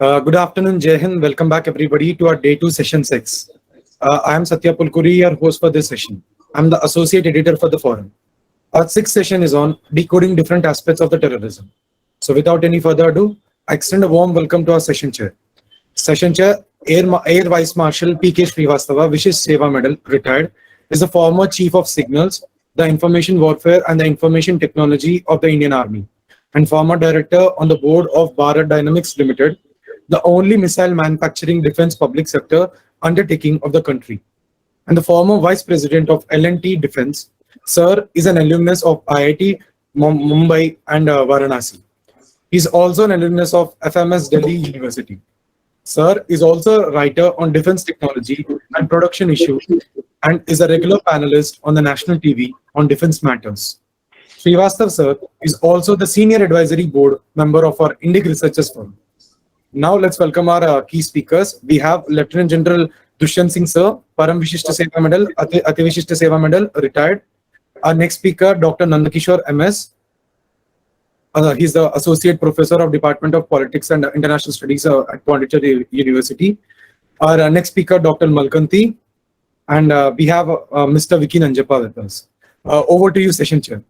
Good afternoon, Jai Hind. Welcome back, everybody, to our day 2, session 6. I am Satya Pulkuri, your host for this session. I'm the associate editor for the forum. Our sixth session is on decoding different aspects of the terrorism. So, without any further ado, I extend a warm welcome to our session chair. Session chair, Air Vice Marshal P.K. Srivastava, Vishish Seva Medal, retired, is the former chief of signals, the information warfare and the information technology of the Indian Army, and former director on the board of Bharat Dynamics Limited, the only missile manufacturing defense public sector undertaking of the country, and the former vice president of L&T Defense. Sir is an alumnus of IIT Mumbai and Varanasi. He is also an alumnus of FMS Delhi University. Sir is also a writer on defense technology and production issues and is a regular panelist on the national TV on defense matters. Srivastav sir is also the senior advisory board member of our Indic Researchers Forum. Now let's welcome our key speakers. We have Lieutenant General Dushyant Singh sir, Param Vishishta Seva Medal, Ati Vishishta Seva Medal, retired. Our next speaker, Dr. Nandakishore MS. He's the Associate Professor of Department of Politics and International Studies at Pondicherry University. Our next speaker, Dr. Malkanti. And we have Mr. Vicky Nanjappa with us. Over to you, Session Chair.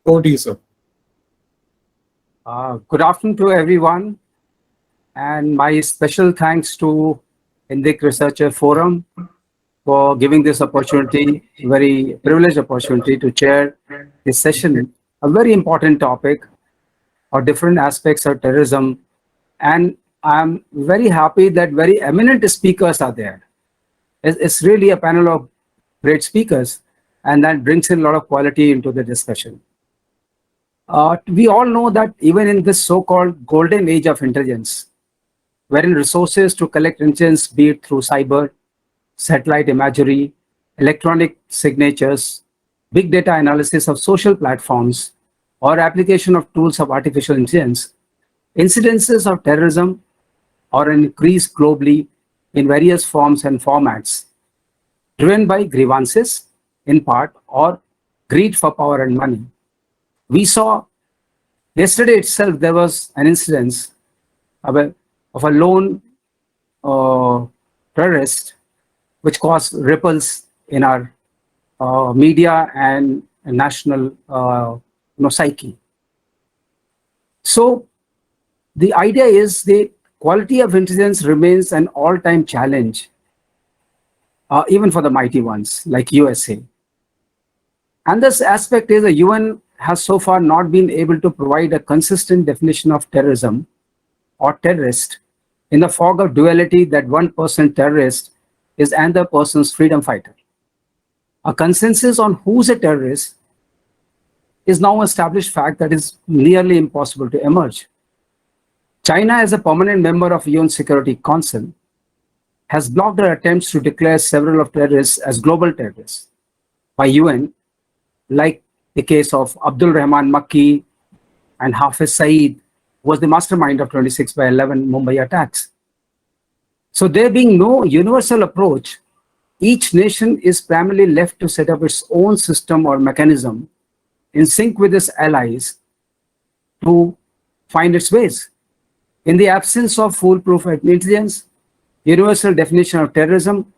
Over to you, sir. Good afternoon to everyone. And my special thanks to Indic Researchers Forum for giving this opportunity, very privileged opportunity to chair this session, a very important topic of different aspects of terrorism. And I'm very happy that very eminent speakers are there. It's really a panel of great speakers, and that brings in a lot of quality into the discussion. We all know that even in this so-called golden age of intelligence, wherein resources to collect intelligence, be it through cyber, satellite imagery, electronic signatures, big data analysis of social platforms, or application of tools of artificial intelligence, incidences of terrorism are increased globally in various forms and formats, driven by grievances in part or greed for power and money. We saw yesterday itself there was an incident of a lone terrorist which caused ripples in our media and national psyche. So the idea is the quality of intelligence remains an all-time challenge, even for the mighty ones like USA. And this aspect is the UN has so far not been able to provide a consistent definition of terrorism or terrorist in the fog of duality that one person terrorist is another person's freedom fighter. A consensus on who's a terrorist is now an established fact that is nearly impossible to emerge. China, as a permanent member of UN Security Council, has blocked our attempts to declare several of terrorists as global terrorists by UN, like the case of Abdul Rahman Makki and Hafiz Saeed, who was the mastermind of 26/11 Mumbai attacks. So there being no universal approach, each nation is primarily left to set up its own system or mechanism in sync with its allies to find its ways. In the absence of foolproof intelligence, universal definition of terrorism,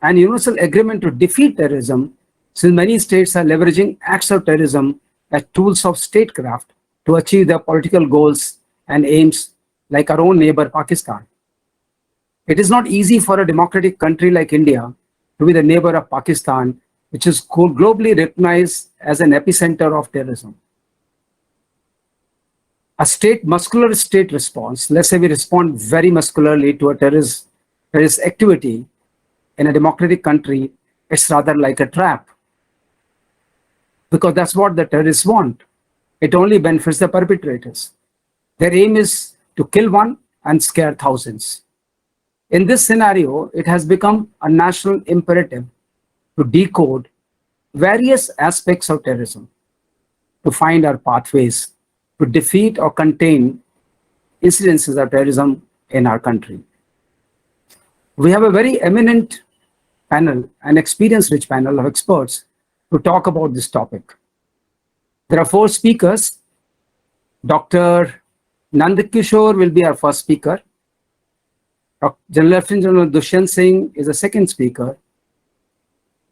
and universal agreement to defeat terrorism, since many states are leveraging acts of terrorism as tools of statecraft to achieve their political goals and aims, like our own neighbor Pakistan. It is not easy for a democratic country like India to be the neighbor of Pakistan, which is globally recognized as an epicenter of terrorism. A muscular state response, let's say we respond very muscularly to a terrorist activity in a democratic country, it's rather like a trap. Because that's what the terrorists want. It only benefits the perpetrators. Their aim is to kill one and scare thousands. In this scenario, it has become a national imperative to decode various aspects of terrorism, to find our pathways to defeat or contain incidences of terrorism in our country. We have a very eminent panel, an experience-rich panel of experts to talk about this topic. There are 4 speakers. Dr. Nandakishore will be our first speaker. General Lieutenant General Dushyant Singh is the second speaker.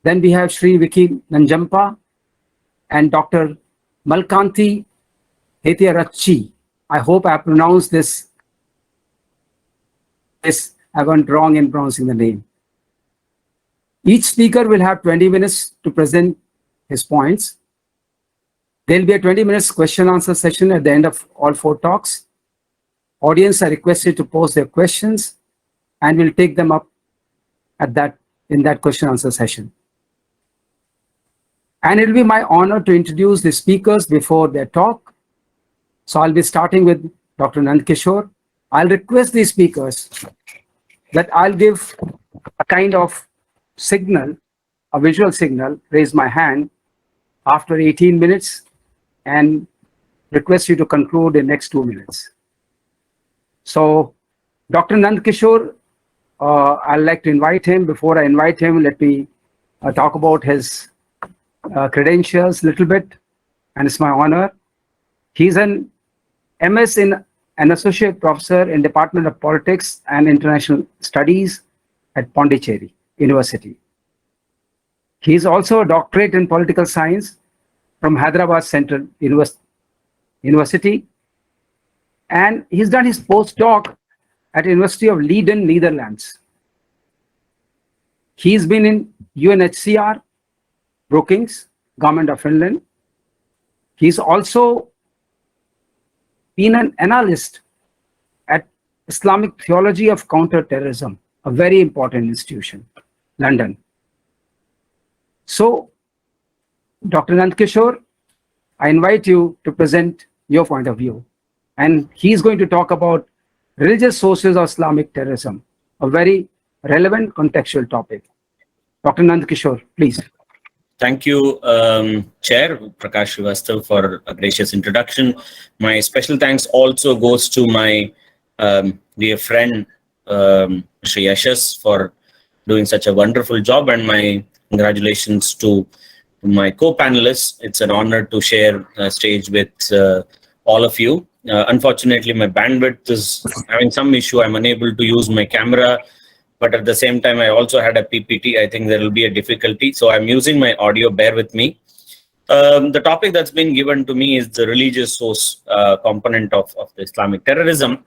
Then we have Sri Vicky Nanjampa and Dr. Malkanthi Hethiarachi. I hope I pronounced this. I went wrong in pronouncing the name. Each speaker will have 20 minutes to present his points. There will be a 20 minutes question answer session at the end of all 4 talks. Audience are requested to post their questions and we'll take them up in that question answer session. And it will be my honor to introduce the speakers before their talk. So I'll be starting with Dr. Nandkishore. I'll request the speakers that I'll give a kind of signal, a visual signal, raise my hand after 18 minutes and request you to conclude in next 2 minutes. So Dr. Nandkishore, I'd like to invite him. Before I invite him, let me talk about his credentials a little bit, and it's my honor. He's an MS in an associate professor in Department of Politics and International Studies at Pondicherry University. He's also a doctorate in political science from Hyderabad Central University, and he's done his postdoc at University of Leiden, Netherlands. He's been in UNHCR, Brookings, Government of Finland. He's also been an analyst at Islamic Theology of Counter-Terrorism, a very important institution, London. So, Dr. Nandkishore, I invite you to present your point of view. And he's going to talk about religious sources of Islamic terrorism, a very relevant contextual topic. Dr. Nandkishore, please. Thank you, Chair Prakash Srivastav, for a gracious introduction. My special thanks also goes to my dear friend, Mr. Yashas, for doing such a wonderful job, and my congratulations to my co-panelists. It's an honor to share a stage with all of you. Unfortunately, my bandwidth is having some issue. I'm unable to use my camera, but at the same time, I also had a PPT. I think there will be a difficulty. So I'm using my audio, bear with me. The topic that's been given to me is the religious source component of the Islamic terrorism.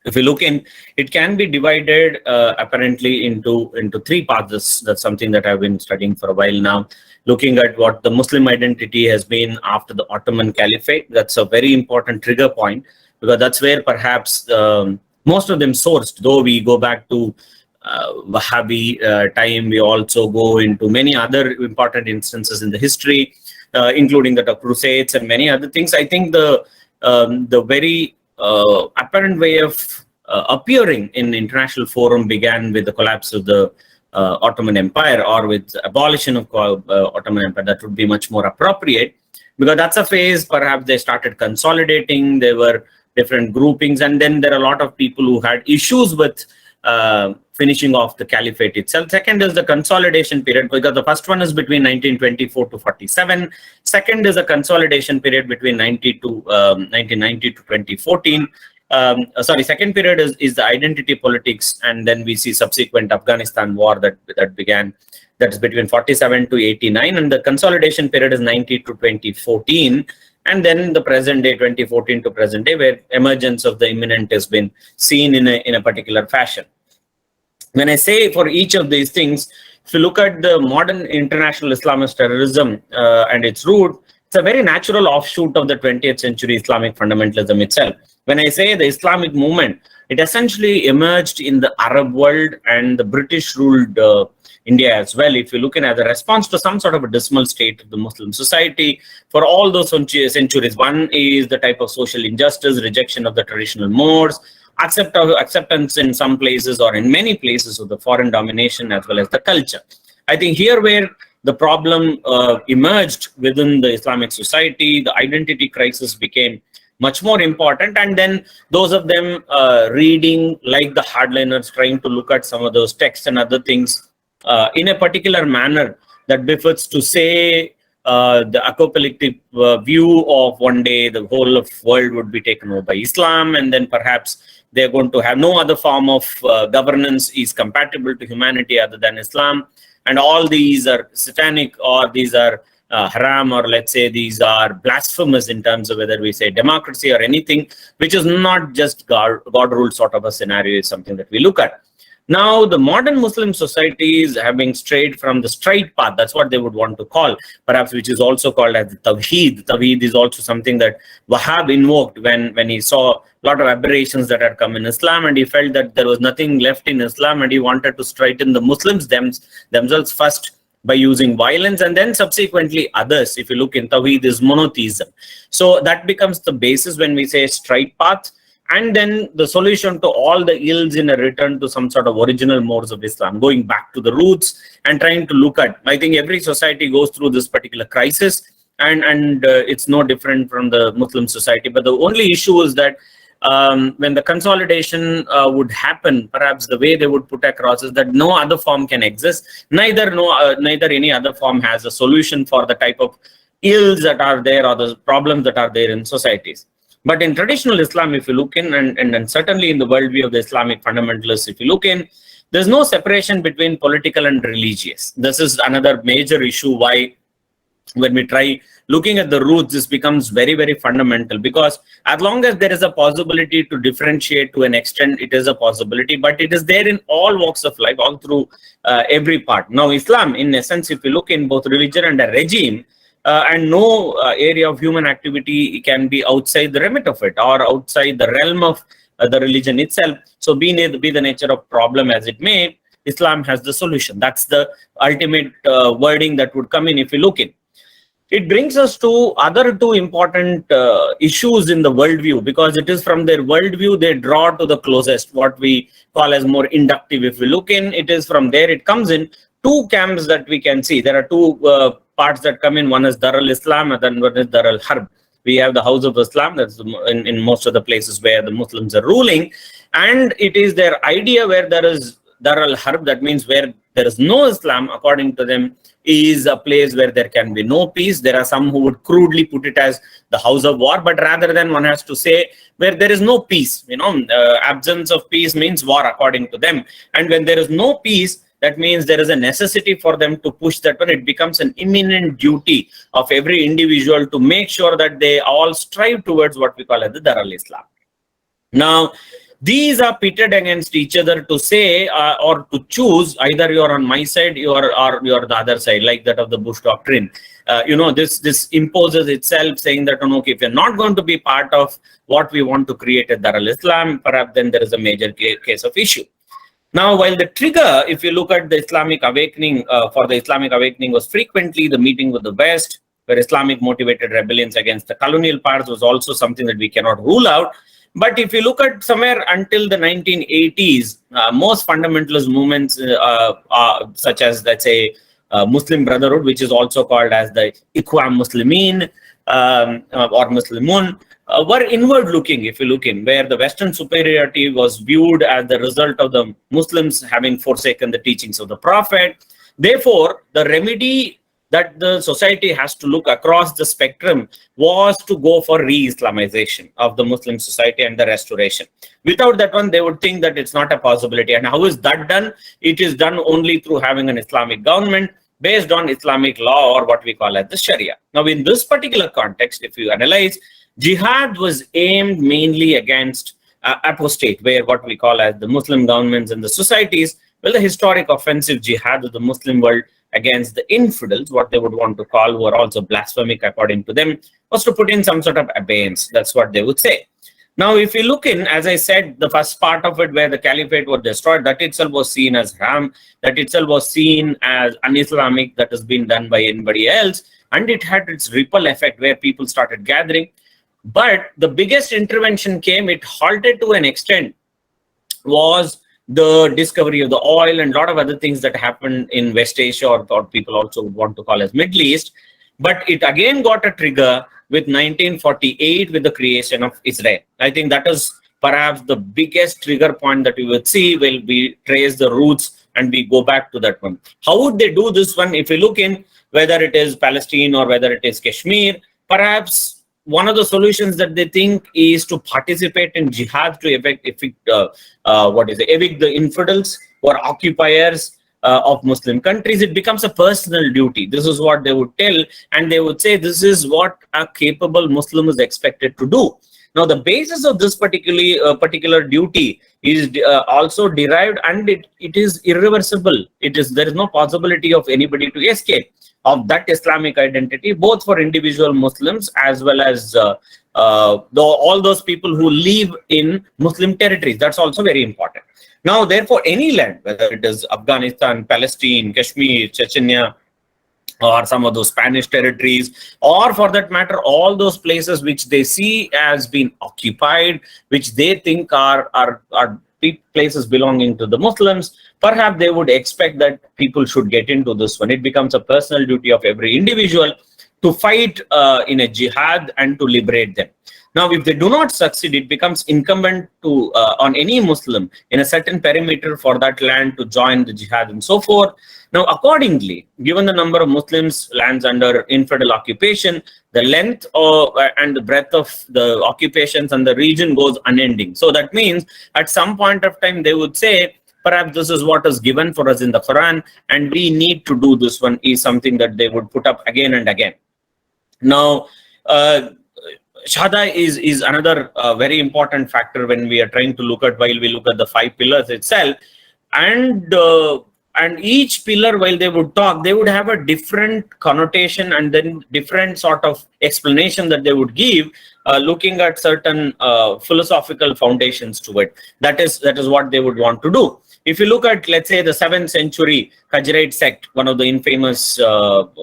If you look in, it can be divided apparently into 3 parts. That's something that I've been studying for a while now. Looking at what the Muslim identity has been after the Ottoman Caliphate, that's a very important trigger point, because that's where perhaps most of them sourced. Though we go back to Wahhabi time, we also go into many other important instances in the history, including the Crusades and many other things. I think the very apparent way of appearing in international forum began with the collapse of the Ottoman Empire, or with abolition of Ottoman Empire. That would be much more appropriate, because that's a phase perhaps they started consolidating. There were different groupings, and then there are a lot of people who had issues with finishing off the caliphate itself. Second is the consolidation period, because the first one is between 1924 to 47. Second is a consolidation period between 1990 to 2014. Second period is the identity politics, and then we see subsequent Afghanistan war that began. That's between 47 to 89, and the consolidation period is 90 to 2014. And then the present day, 2014 to present day, where emergence of the imminent has been seen in a particular fashion. When I say for each of these things, if you look at the modern international Islamist terrorism and its root, it's a very natural offshoot of the 20th century Islamic fundamentalism itself. When I say the Islamic movement, it essentially emerged in the Arab world and the British-ruled India as well. If you look at the response to some sort of a dismal state of the Muslim society for all those centuries, one is the type of social injustice, rejection of the traditional mores, acceptance in some places or in many places of the foreign domination as well as the culture. I think here where the problem emerged within the Islamic society, the identity crisis became much more important, and then those of them reading like the hardliners, trying to look at some of those texts and other things in a particular manner that befits to say the apocalyptic view of one day the whole of world would be taken over by Islam, and then perhaps they're going to have no other form of governance is compatible to humanity other than Islam. And all these are satanic, or these are haram, or let's say these are blasphemous in terms of whether we say democracy or anything, which is not just God rule sort of a scenario, is something that we look at. Now, the modern Muslim societies having strayed from the straight path, that's what they would want to call, perhaps, which is also called as the Tawheed. Tawheed is also something that Wahhab invoked when he saw a lot of aberrations that had come in Islam, and he felt that there was nothing left in Islam, and he wanted to straighten the Muslims themselves first by using violence, and then subsequently others. If you look in Tawheed, is monotheism. So that becomes the basis when we say straight path. And then the solution to all the ills in a return to some sort of original modes of Islam, going back to the roots and trying to look at, I think every society goes through this particular crisis, and it's no different from the Muslim society. But the only issue is that when the consolidation would happen, perhaps the way they would put across is that no other form can exist. Neither any other form has a solution for the type of ills that are there or the problems that are there in societies. But in traditional Islam, if you look in, and certainly in the worldview of the Islamic fundamentalists, if you look in, there's no separation between political and religious. This is another major issue why, when we try looking at the roots, this becomes very, very fundamental, because as long as there is a possibility to differentiate to an extent, it is a possibility, but it is there in all walks of life, all through every part. Now, Islam, in essence, if you look in both religion and a regime, and no area of human activity can be outside the remit of it or outside the realm of the religion itself. So be the nature of problem as it may, Islam has the solution. That's the ultimate wording that would come in if you look in. It brings us to other two important issues in the worldview, because it is from their worldview they draw to the closest, what we call as more inductive. If we look in, it is from there it comes in. Two camps that we can see. There are two parts that come in. One is Dar al-Islam and then one is Dar al-Harb. We have the House of Islam, that's in most of the places where the Muslims are ruling. And it is their idea where there is Dar al-Harb, that means where there is no Islam, according to them, is a place where there can be no peace. There are some who would crudely put it as the house of war, but rather than, one has to say where there is no peace. Absence of peace means war, according to them. And when there is no peace, that means there is a necessity for them to push that one. It becomes an imminent duty of every individual to make sure that they all strive towards what we call as the Dar al-Islam. Now, these are pitted against each other to say or to choose either you're on my side or you're the other side, like that of the Bush doctrine. This imposes itself, saying that, okay, if you're not going to be part of what we want to create at Dar al-Islam, perhaps then there is a major case of issue. Now, while the trigger, if you look at the Islamic awakening, for the Islamic awakening was frequently the meeting with the West, where Islamic motivated rebellions against the colonial powers was also something that we cannot rule out. But if you look at somewhere until the 1980s, most fundamentalist movements, such as, let's say, Muslim Brotherhood, which is also called as the Ikhwan Muslimin or Muslimun, were inward looking, if you look in, where the Western superiority was viewed as the result of the Muslims having forsaken the teachings of the Prophet. Therefore, the remedy that the society has to look across the spectrum was to go for re-Islamization of the Muslim society and the restoration. Without that one, they would think that it's not a possibility. And how is that done? It is done only through having an Islamic government based on Islamic law, or what we call as the Sharia. Now, in this particular context, if you analyze, jihad was aimed mainly against apostate, where what we call as the Muslim governments and the societies, well, the historic offensive jihad of the Muslim world against the infidels, what they would want to call, who are also blasphemic according to them, was to put in some sort of abeyance. That's what they would say. Now, if you look in, as I said, the first part of it where the caliphate was destroyed, that itself was seen as haram, that itself was seen as un-Islamic, that has been done by anybody else, and it had its ripple effect where people started gathering. But the biggest intervention came, it halted to an extent, was the discovery of the oil and a lot of other things that happened in West Asia, or people also want to call as Middle East. But it again got a trigger with 1948 with the creation of Israel. I think that is perhaps the biggest trigger point that we would see when we trace the roots and we go back to that one. How would they do this one? If you look in, whether it is Palestine or whether it is Kashmir, perhaps one of the solutions that they think is to participate in jihad to evict the infidels or occupiers of Muslim countries. It becomes a personal duty. This is what they would tell, and they would say this is what a capable Muslim is expected to do. Now, the basis of this particular duty is also derived, and it is irreversible. There is no possibility of anybody to escape of that Islamic identity, both for individual Muslims as well as all those people who live in Muslim territories. That's also very important. Now, therefore, any land, whether it is Afghanistan, Palestine, Kashmir, Chechnya, or some of those Spanish territories, or for that matter, all those places which they see as being occupied, which they think are places belonging to the Muslims, perhaps they would expect that people should get into this one. It becomes a personal duty of every individual to fight in a jihad and to liberate them. Now, if they do not succeed, it becomes incumbent to on any Muslim in a certain perimeter for that land to join the jihad and so forth. Now, accordingly, given the number of Muslims lands under infidel occupation, the length and the breadth of the occupations and the region goes unending. So that means at some point of time, they would say, perhaps this is what is given for us in the Quran, and we need to do this one, is something that they would put up again and again. Now, Shahada is another very important factor when we are trying to look at, while we look at the 5 pillars itself. And each pillar, while they would talk, they would have a different connotation and then different sort of explanation that they would give, looking at certain philosophical foundations to it. That is what they would want to do. If you look at, let's say, the 7th century Khazraj sect, one of the infamous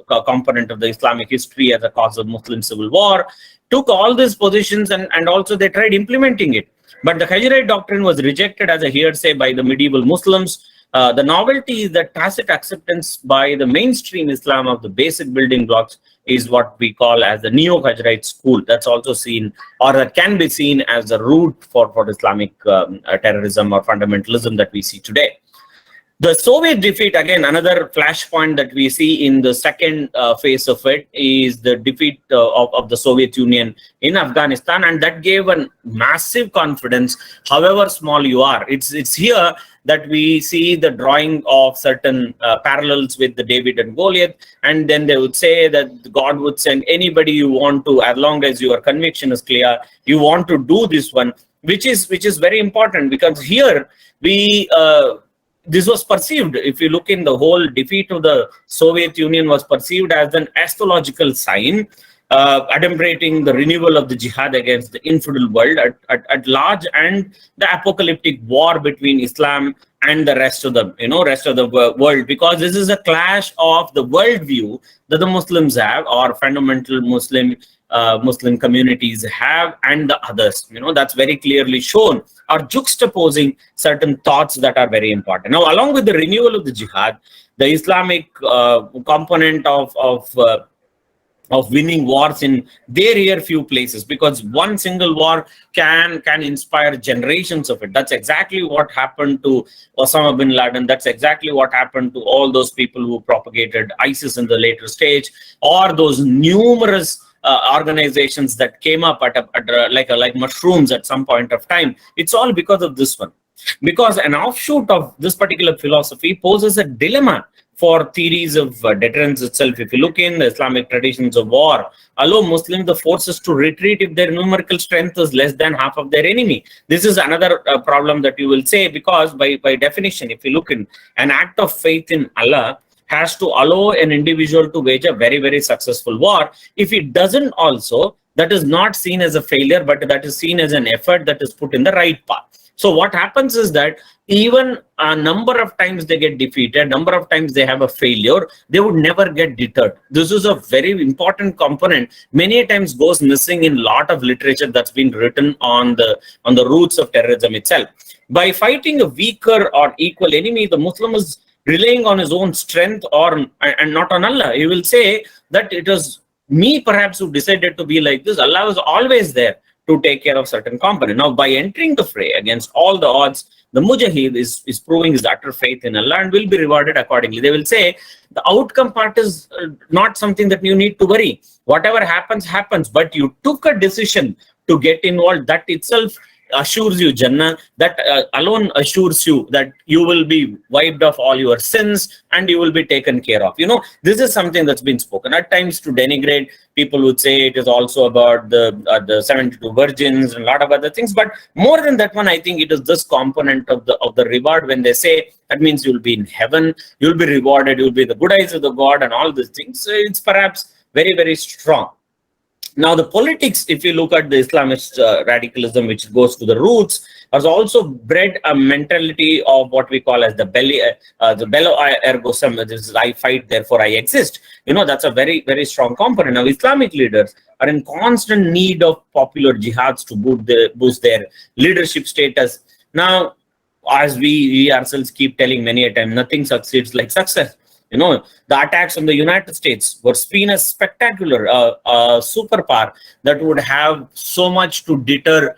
component of the Islamic history as a cause of Muslim civil war, took all these positions and also they tried implementing it. But the Khazraj doctrine was rejected as a hearsay by the medieval Muslims. The novelty is that tacit acceptance by the mainstream Islam of the basic building blocks is what we call as the Neo-Khazraj school. That's also seen, or that can be seen as the root for Islamic terrorism or fundamentalism that we see today. The Soviet defeat, again, another flashpoint that we see in the second phase of it, is the defeat of the Soviet Union in Afghanistan, and that gave a massive confidence, however small you are. It's here that we see the drawing of certain parallels with the David and Goliath, and then they would say that God would send anybody you want to, as long as your conviction is clear, you want to do this one, which is very important, because here this was perceived, if you look in the whole defeat of the Soviet Union, was perceived as an astrological sign, adumbrating the renewal of the jihad against the infidel world at large, and the apocalyptic war between Islam and the rest of the world, because this is a clash of the worldview that the Muslims have, or fundamental Muslim communities have, and the others. That's very clearly shown, are juxtaposing certain thoughts that are very important. Now, along with the renewal of the jihad, the Islamic component of winning wars in very few places, because one single war can inspire generations of it. That's exactly what happened to Osama bin Laden. That's exactly what happened to all those people who propagated ISIS in the later stage, or those numerous organizations that came up like mushrooms at some point of time. It's all because of this one. Because an offshoot of this particular philosophy poses a dilemma for theories of deterrence itself. If you look in the Islamic traditions of war, allow Muslims the forces to retreat if their numerical strength is less than half of their enemy. This is another problem that you will say, because by definition, if you look in, an act of faith in Allah has to allow an individual to wage a very successful war. If it doesn't also, that is not seen as a failure, but that is seen as an effort that is put in the right path. So what happens is that even a number of times they get defeated, number of times they have a failure, they would never get deterred. This is a very important component. Many times goes missing in a lot of literature that's been written on the roots of terrorism itself. By fighting a weaker or equal enemy, the Muslim is relying on his own strength and not on Allah. He will say that it was me perhaps who decided to be like this. Allah was always there to take care of certain component. Now, by entering the fray against all the odds, the mujahid is proving his utter faith in Allah and will be rewarded accordingly. They will say the outcome part is not something that you need to worry. Whatever happens, happens. But you took a decision to get involved. That itself assures you Jannah. That alone assures you that you will be wiped off all your sins and you will be taken care of. This is something that's been spoken. At times, to denigrate, people would say it is also about the 72 virgins and a lot of other things. But more than that one, I think it is this component of the reward. When they say that means you'll be in heaven, you'll be rewarded, you'll be the good eyes of the God and all these things. So it's perhaps very, very strong. Now, the politics, if you look at the Islamist radicalism, which goes to the roots, has also bred a mentality of what we call as the bello ergo sum. This is I fight, therefore I exist. That's a very, very strong component. Now, Islamic leaders are in constant need of popular jihads to boost their leadership status. Now, as we ourselves keep telling many a time, nothing succeeds like success. The attacks on the United States were seen as spectacular, superpower that would have so much to deter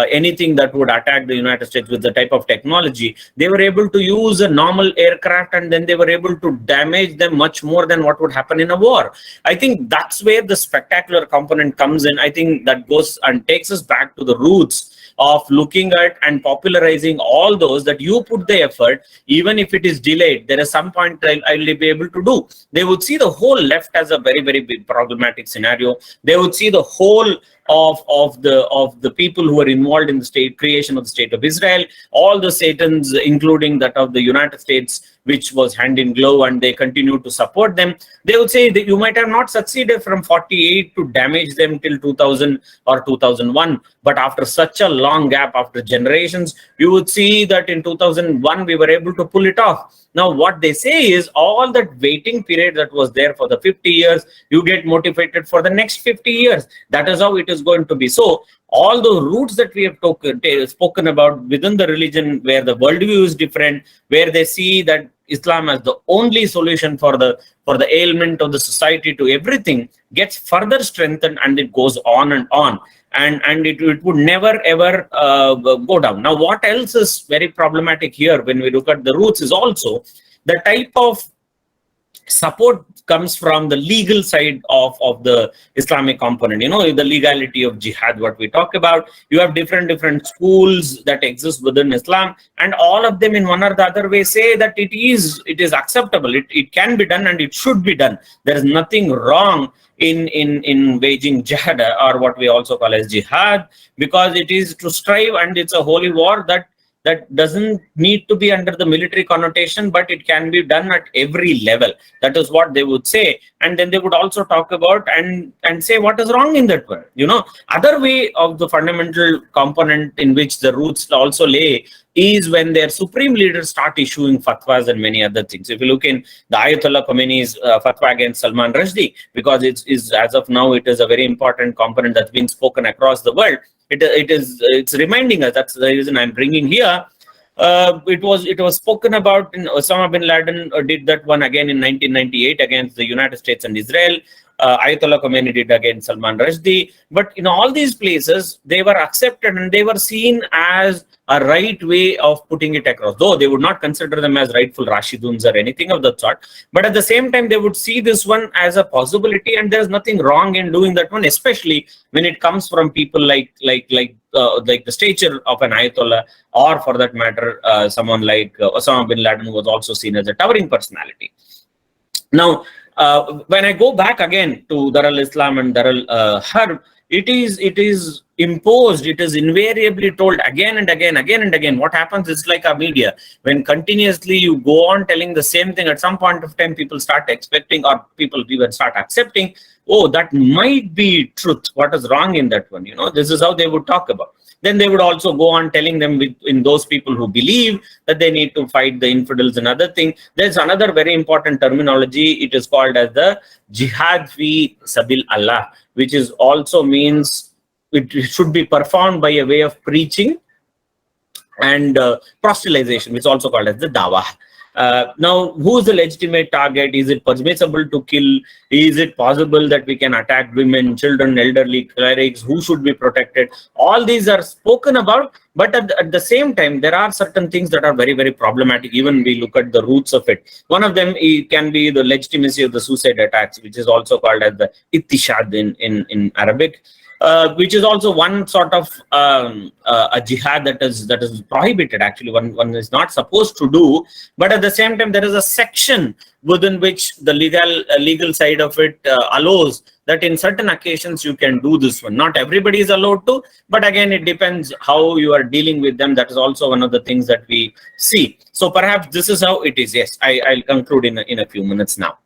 anything that would attack the United States with the type of technology. They were able to use a normal aircraft and then they were able to damage them much more than what would happen in a war. I think that's where the spectacular component comes in. I think that goes and takes us back to the roots of looking at and popularizing all those that you put the effort, even if it is delayed, there is some point I will be able to do. They would see the whole left as a very, very big problematic scenario. They would see the whole of the people who are involved in the creation of the state of Israel, all the Satans, including that of the United States, which was hand in glove, and they continue to support them. They would say that you might have not succeeded from 48 to damage them till 2000 or 2001, but after such a long gap, after generations, you would see that in 2001 we were able to pull it off. Now, what they say is all that waiting period that was there for the 50 years, you get motivated for the next 50 years. That is how it is going to be. So all the roots that we have spoken about within the religion, where the worldview is different, where they see that Islam as the only solution for the ailment of the society to everything, gets further strengthened, and it goes on and on. And it would never ever go down. Now, what else is very problematic here when we look at the roots is also the type of support comes from the legal side of the Islamic component. The legality of jihad, what we talk about. You have different schools that exist within Islam, and all of them in one or the other way say that it is acceptable, it can be done and it should be done. There is nothing wrong in waging jihad, or what we also call as jihad, because it is to strive, and it's a holy war that doesn't need to be under the military connotation, but it can be done at every level. That is what they would say. And then they would also talk about and say what is wrong in that one. Other way of the fundamental component in which the roots also lay is when their supreme leaders start issuing fatwas and many other things. If you look in the Ayatollah Khomeini's fatwa against Salman Rushdie, because it's as of now, it is a very important component that's been spoken across the world. It's reminding us. That's the reason I'm bringing here. It was spoken about in Osama bin Laden did that one again in 1998 against the United States and Israel. Ayatollah Khomeini did against Salman Rushdie. But in all these places, they were accepted and they were seen as a right way of putting it across, though they would not consider them as rightful Rashiduns or anything of that sort. But at the same time, they would see this one as a possibility, and there's nothing wrong in doing that one, especially when it comes from people like the stature of an Ayatollah, or for that matter, someone like Osama bin Laden was also seen as a towering personality. Now, when I go back again to Dar al-Islam and Dar al-Harb, it is imposed, it is invariably told again and again. What happens is like a media. When continuously you go on telling the same thing, at some point of time, people start expecting, or people even start accepting, oh, that might be truth. What is wrong in that one? This is how they would talk about. Then they would also go on telling them in those people who believe that they need to fight the infidels and other thing. There's another very important terminology. It is called as the jihad fi sabil Allah, which is also means it should be performed by a way of preaching and proselytization, which is also called as the dawah. Now, who is the legitimate target? Is it permissible to kill? Is it possible that we can attack women, children, elderly, clerics? Who should be protected? All these are spoken about, But at the same time, there are certain things that are very, very problematic. Even we look at the roots of it. One of them can be the legitimacy of the suicide attacks, which is also called as the ittishad in Arabic. Which is also one sort of a jihad that is prohibited. Actually, one is not supposed to do. But at the same time, there is a section within which the legal side of it allows that in certain occasions you can do this one. Not everybody is allowed to, but again, it depends how you are dealing with them. That is also one of the things that we see. So perhaps this is how it is. Yes, I'll conclude in a few minutes now.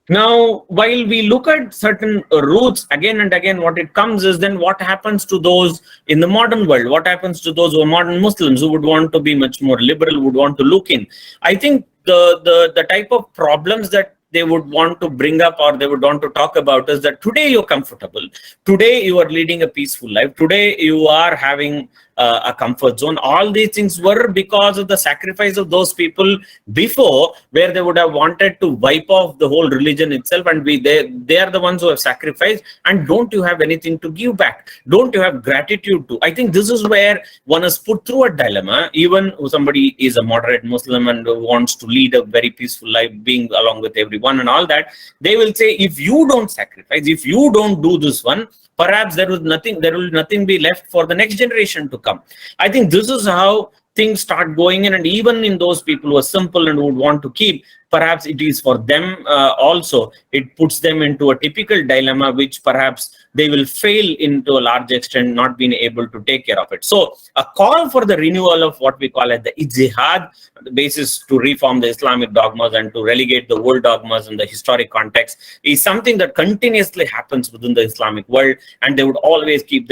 Now, while we look at certain roots again and again, what it comes is then what happens to those in the modern world? What happens to those who are modern Muslims who would want to be much more liberal, would want to look in? I think the type of problems that they would want to bring up or they would want to talk about is that today you're comfortable. Today you are leading a peaceful life. Today you are having a comfort zone. All these things were because of the sacrifice of those people before, where they would have wanted to wipe off the whole religion itself, and they are the ones who have sacrificed. And don't you have anything to give back? Don't you have gratitude to? I think this is where one is put through a dilemma. Even if somebody is a moderate Muslim and wants to lead a very peaceful life, being along with everyone and all that, they will say, if you don't sacrifice, if you don't do this one, perhaps there will nothing be left for the next generation to come. I think this is how things start going in, and even in those people who are simple and would want to keep, perhaps it is for them also, it puts them into a typical dilemma, which perhaps they will fail into a large extent, not being able to take care of it. So a call for the renewal of what we call as the ijtihad, the basis to reform the Islamic dogmas and to relegate the world dogmas in the historic context, is something that continuously happens within the Islamic world, and they would always keep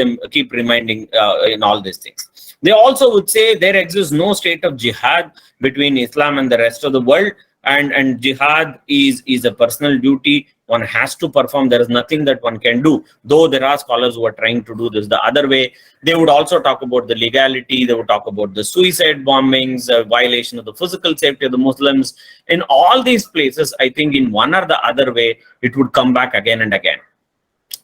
reminding in all these things. They also would say there exists no state of jihad between Islam and the rest of the world, and jihad is a personal duty. One has to perform. There is nothing that one can do, though there are scholars who are trying to do this the other way. They would also talk about the legality. They would talk about the suicide bombings, violation of the physical safety of the Muslims. In all these places, I think in one or the other way, it would come back again and again.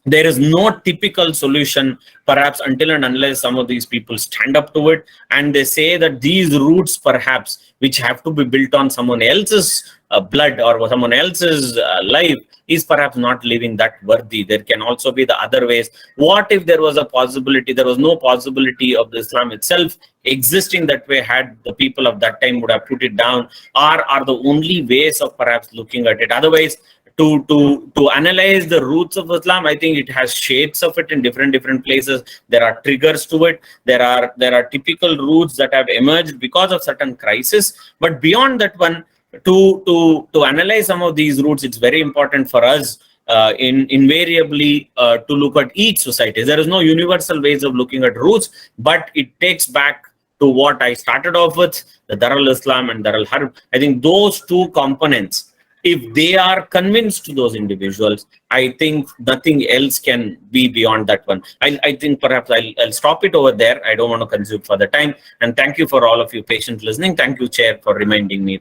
There is no typical solution, perhaps, until and unless some of these people stand up to it and they say that these roots, perhaps, which have to be built on someone else's blood or someone else's life, is perhaps not living that worthy. There can also be the other ways. What if there was a possibility, there was no possibility of the Islam itself existing that way, had the people of that time would have put it down, or are the only ways of perhaps looking at it? Otherwise, to analyze the roots of Islam, I think it has shades of it in different places. There are triggers to it. There are typical roots that have emerged because of certain crisis. But beyond that one, to analyze some of these roots, it's very important for us invariably to look at each society. There is no universal ways of looking at roots, but it takes back to what I started off with, the Dar al-Islam and Dar al-Harb. I think those two components, if they are convinced to those individuals, I think nothing else can be beyond that one. I think perhaps I'll stop it over there. I don't want to consume further time. And thank you for all of you patient listening. Thank you, Chair, for reminding me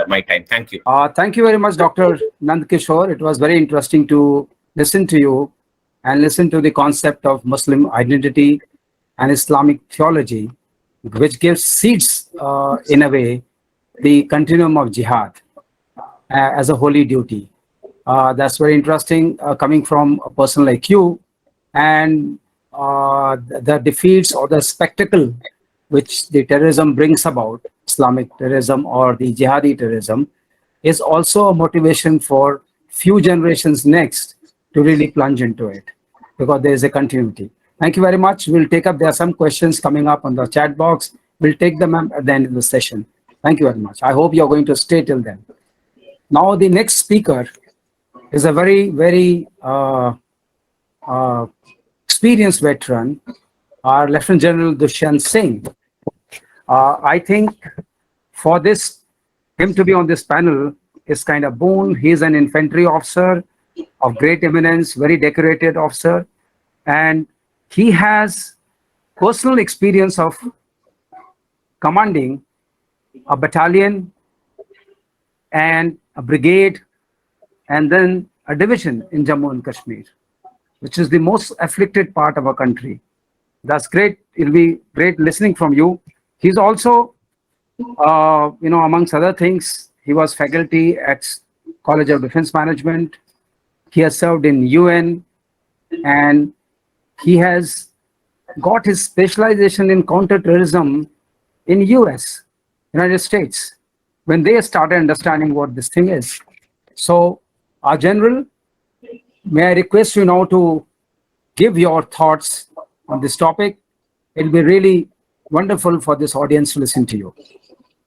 my time. Thank you. Thank you very much, Dr. Nandkishore. It was very interesting to listen to you and listen to the concept of Muslim identity and Islamic theology, which gives seeds, in a way, the continuum of jihad as a holy duty. That's very interesting coming from a person like you. And the defeats or the spectacle which the terrorism brings about, Islamic terrorism or the jihadi terrorism, is also a motivation for few generations next to really plunge into it, because there is a continuity. Thank you very much. We'll take up, there are some questions coming up on the chat box. We'll take them at the end of the session. Thank you very much. I hope you're going to stay till then. Now, the next speaker is a very, very experienced veteran, our Lieutenant General Dushyant Singh. I think for him to be on this panel is kind of boon. He's an infantry officer of great eminence, very decorated officer, and he has personal experience of commanding a battalion and a brigade and then a division in Jammu and Kashmir, which is the most afflicted part of our country. That's great it'll be great listening from you. He's also, amongst other things, he was faculty at College of Defense Management. He has served in UN, and he has got his specialization in counter-terrorism in US, United States, when they started understanding what this thing is. So, our General, may I request you now to give your thoughts on this topic? It'll be really wonderful for this audience to listen to you.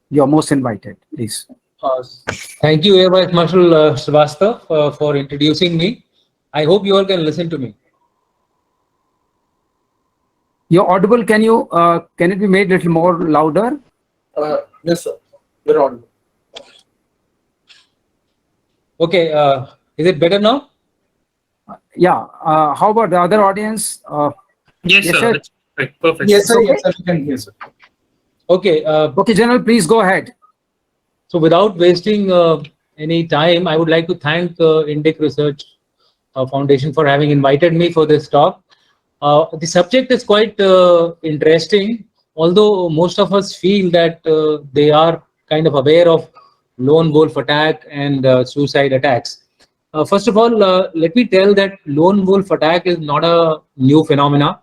You're most invited, please. Thank you, Air Vice Marshal Srivastav, for introducing me. I hope you all can listen to me. You're audible. Can it be made a little more louder? Yes, sir. We're on. Okay, is it better now? Yeah. How about the other audience? Yes, Yes, sir. sir. That's right. Perfect. Yes, sir. Okay. Yes, sir. We can hear, sir. Okay, Okay, General, please go ahead. so without wasting any time, I would like to thank Indic Research Foundation for having invited me for this talk. The subject is quite interesting, although most of us feel that they are kind of aware of lone wolf attack and suicide attacks. First of all, let me tell that lone wolf attack is not a new phenomena.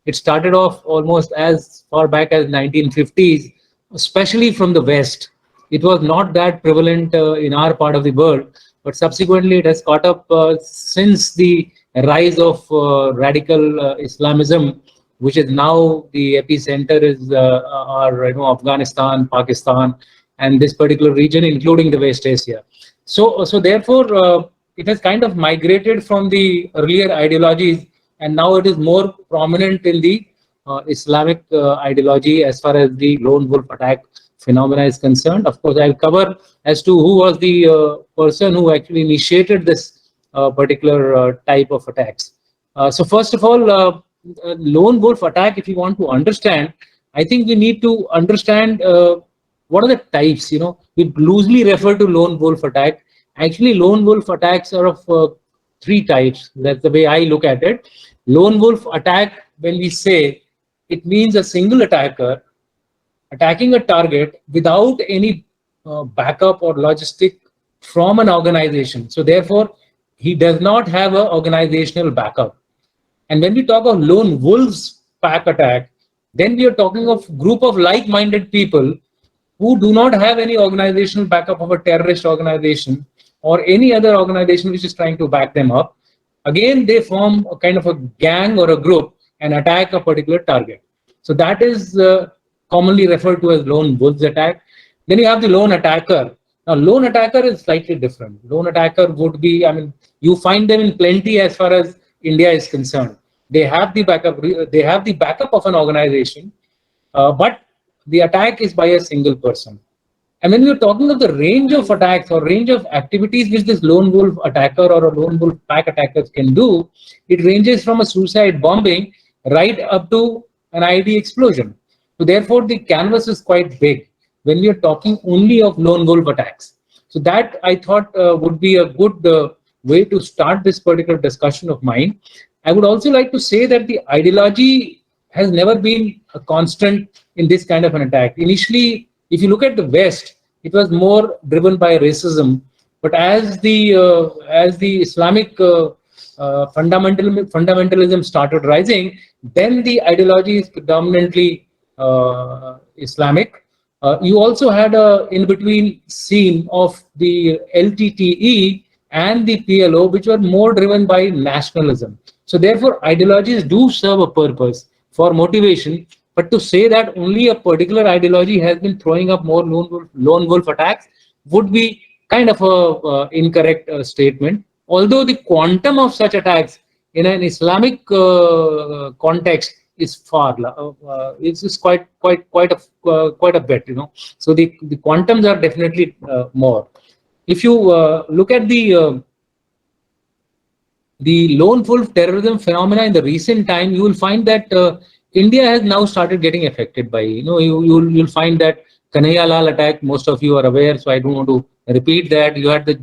It started off almost as far back as 1950s, especially from the West. It was not that prevalent in our part of the world, but subsequently it has caught up since the rise of radical Islamism, which is now the epicenter is Afghanistan, Pakistan, and this particular region, including the West Asia. So therefore, it has kind of migrated from the earlier ideologies, and now it is more prominent in the Islamic ideology as far as the lone wolf attack phenomena is concerned. Of course, I'll cover as to who was the person who actually initiated this particular type of attacks. So first of all, lone wolf attack, if you want to understand, I think we need to understand what are the types. We loosely refer to lone wolf attack. Actually, lone wolf attacks are of three types. That's the way I look at it. Lone wolf attack, when we say, it means a single attacker attacking a target without any backup or logistic from an organization. So therefore, he does not have an organizational backup. And when we talk of lone wolves pack attack, then we are talking of group of like-minded people who do not have any organizational backup of a terrorist organization or any other organization which is trying to back them up. Again, they form a kind of a gang or a group and attack a particular target. So that is commonly referred to as lone wolves attack. Then you have the lone attacker. Now, lone attacker is slightly different. Lone attacker would be, you find them in plenty as far as India is concerned. They have the backup. They have the backup of an organization, but the attack is by a single person. And when we're talking of the range of attacks or range of activities which this lone wolf attacker or a lone wolf pack attackers can do, it ranges from a suicide bombing right up to an IED explosion. So therefore, the canvas is quite big when we are talking only of lone wolf attacks. So that I thought would be a good way to start this particular discussion of mine. I would also like to say that the ideology has never been a constant in this kind of an attack. Initially, if you look at the West, it was more driven by racism. But as the Islamic fundamentalism started rising, then the ideology is predominantly Islamic. You also had a in-between scene of the LTTE and the PLO, which were more driven by nationalism. So therefore, ideologies do serve a purpose for motivation. But to say that only a particular ideology has been throwing up more lone wolf attacks would be kind of a incorrect statement. Although the quantum of such attacks in an Islamic context is far, it's quite a bit, So the quantums are definitely more. If you look at the lone wolf terrorism phenomena in the recent time, you will find that India has now started getting affected by, you'll find that Kanhaiya Lal attack, most of you are aware, so I don't want to repeat that. You had the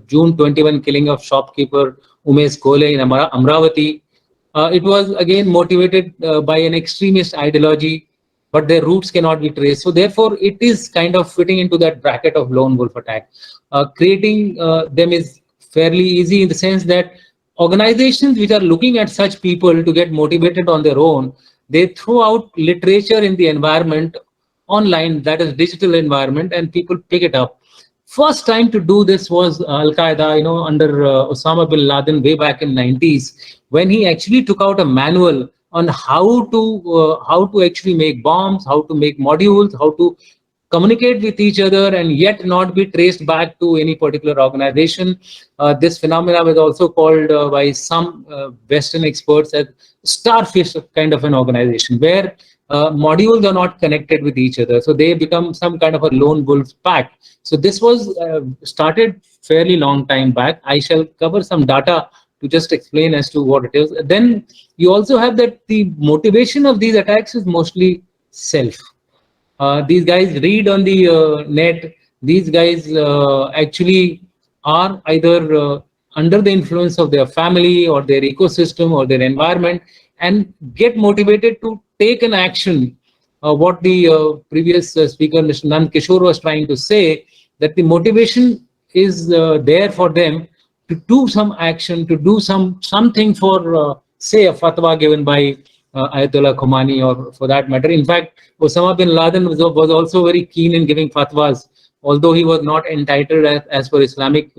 June 21 killing of shopkeeper Umesh Kole in Amravati. It was again motivated by an extremist ideology, but their roots cannot be traced. So therefore, it is kind of fitting into that bracket of lone wolf attack. Creating them is fairly easy in the sense that organizations which are looking at such people to get motivated on their own, they throw out literature in the environment online, that is digital environment, and people pick it up. First time to do this was Al Qaeda, under Osama bin Laden way back in 90s, when he actually took out a manual on how to actually make bombs, how to make modules, how to communicate with each other and yet not be traced back to any particular organization. This phenomena was also called by some Western experts as starfish kind of an organization, where modules are not connected with each other. So they become some kind of a lone wolf pack. So this was started fairly long time back. I shall cover some data to just explain as to what it is. Then you also have that the motivation of these attacks is mostly self. These guys read on the net. These guys actually are either under the influence of their family or their ecosystem or their environment and get motivated to take an action. What the previous speaker, Mr. Nand Kishore, was trying to say, that the motivation is there for them to do some action, to do something for, say, a fatwa given by Ayatollah Khomeini, or for that matter. In fact, Osama bin Laden was also very keen in giving fatwas, although he was not entitled as per Islamic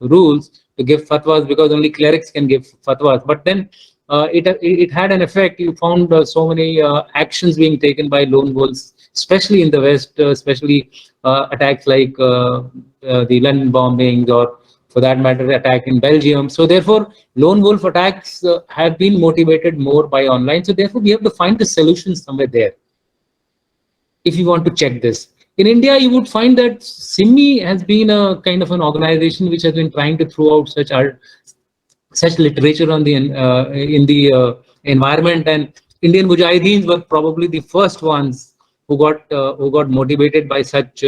rules to give fatwas, because only clerics can give fatwas. But then it had an effect. You found so many actions being taken by lone wolves, especially in the West, especially attacks like the London bombings, or for that matter, attack in Belgium. So therefore, lone wolf attacks have been motivated more by online. So therefore, we have to find the solution somewhere there, if you want to check this. In India, you would find that SIMI has been a kind of an organization which has been trying to throw out such literature on the in the environment, and Indian Mujahideens were probably the first ones who got motivated by such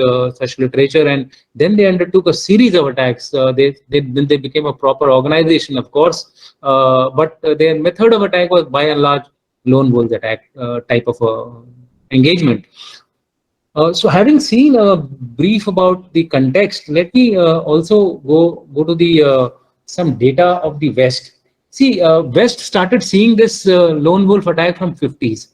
literature, and then they undertook a series of attacks. They became a proper organization, of course, but their method of attack was by and large lone wolf attack type of engagement. So having seen a brief about the context, let me also go to the some data of the West. See, West started seeing this lone wolf attack from 50s.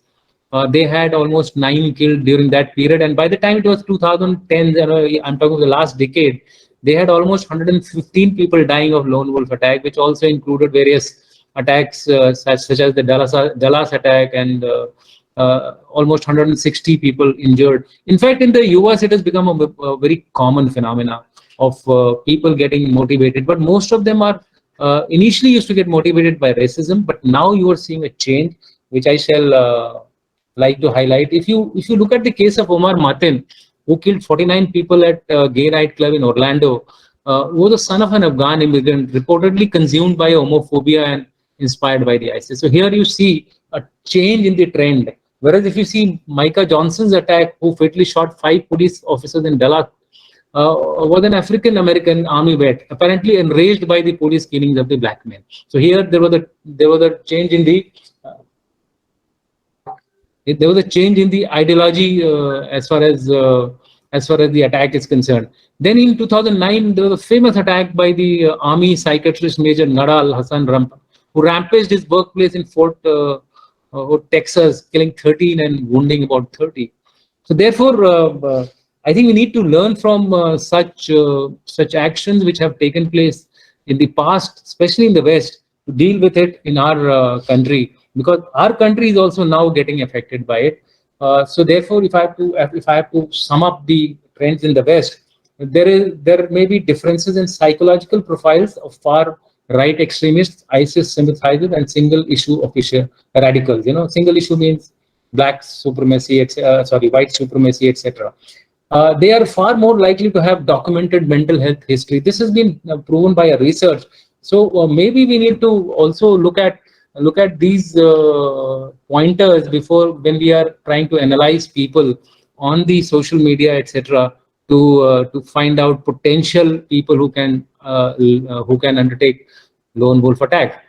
They had almost 9 killed during that period, and by the time it was 2010, I'm talking of the last decade, they had almost 115 people dying of lone wolf attack, which also included various attacks such as the Dallas attack, and almost 160 people injured. In fact, in the US, it has become a very common phenomena of people getting motivated, but most of them are initially used to get motivated by racism, but now you are seeing a change, which I shall like to highlight. If you look at the case of Omar Matin, who killed 49 people at a gay nightclub in Orlando, who was the son of an Afghan immigrant, reportedly consumed by homophobia and inspired by the ISIS. So here you see a change in the trend. Whereas if you see Micah Johnson's attack, who fatally shot 5 police officers in Dallas, was an African-American army vet, apparently enraged by the police killings of the black men. So here there was a change in the ideology as far as the attack is concerned. Then in 2009, there was a famous attack by the army psychiatrist Major Nadal Hassan Rampa, who rampaged his workplace in Fort Texas, killing 13 and wounding about 30. So therefore, I think we need to learn from such actions which have taken place in the past, especially in the West, to deal with it in our country, because our country is also now getting affected by it. So therefore, if I have to sum up the trends in the West, there may be differences in psychological profiles of far right extremists, ISIS sympathizers, and single issue official radicals. Single issue means black supremacy, white supremacy, etc. They are far more likely to have documented mental health history. This has been proven by a research. So maybe we need to also look at these pointers when we are trying to analyze people on the social media, etc., to find out potential people who can undertake lone wolf attack.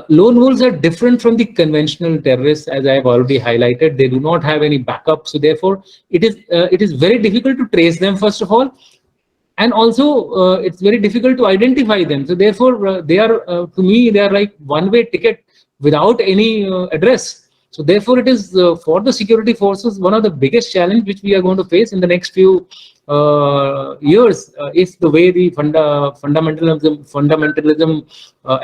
Lone wolves are different from the conventional terrorists, as I have already highlighted. They do not have any backup, so therefore it is very difficult to trace them, first of all, and also it's very difficult to identify them. So therefore, they are to me they are like one-way ticket without any address. So therefore, it is for the security forces one of the biggest challenge which we are going to face in the next few years, if the way the fundamentalism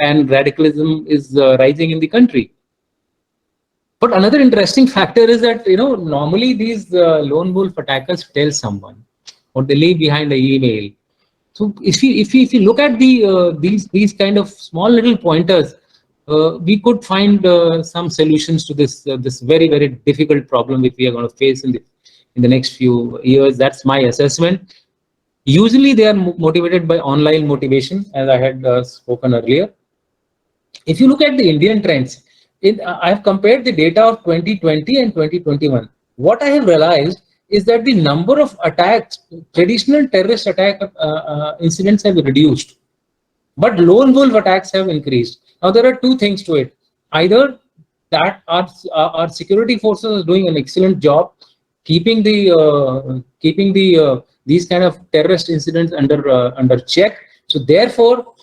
and radicalism is rising in the country. But another interesting factor is that normally these lone wolf attackers tell someone, or they leave behind an email. So if you look at these kind of small little pointers, we could find some solutions to this very difficult problem which we are going to face in the next few years. That's my assessment. Usually they are motivated by online motivation, as I had spoken earlier. If you look at the Indian trends, I have compared the data of 2020 and 2021. What I have realized is that the number of attacks, traditional terrorist attack incidents have reduced, but lone wolf attacks have increased. Now there are two things to it. Either that our security forces are doing an excellent job keeping these kind of terrorist incidents under check. So therefore,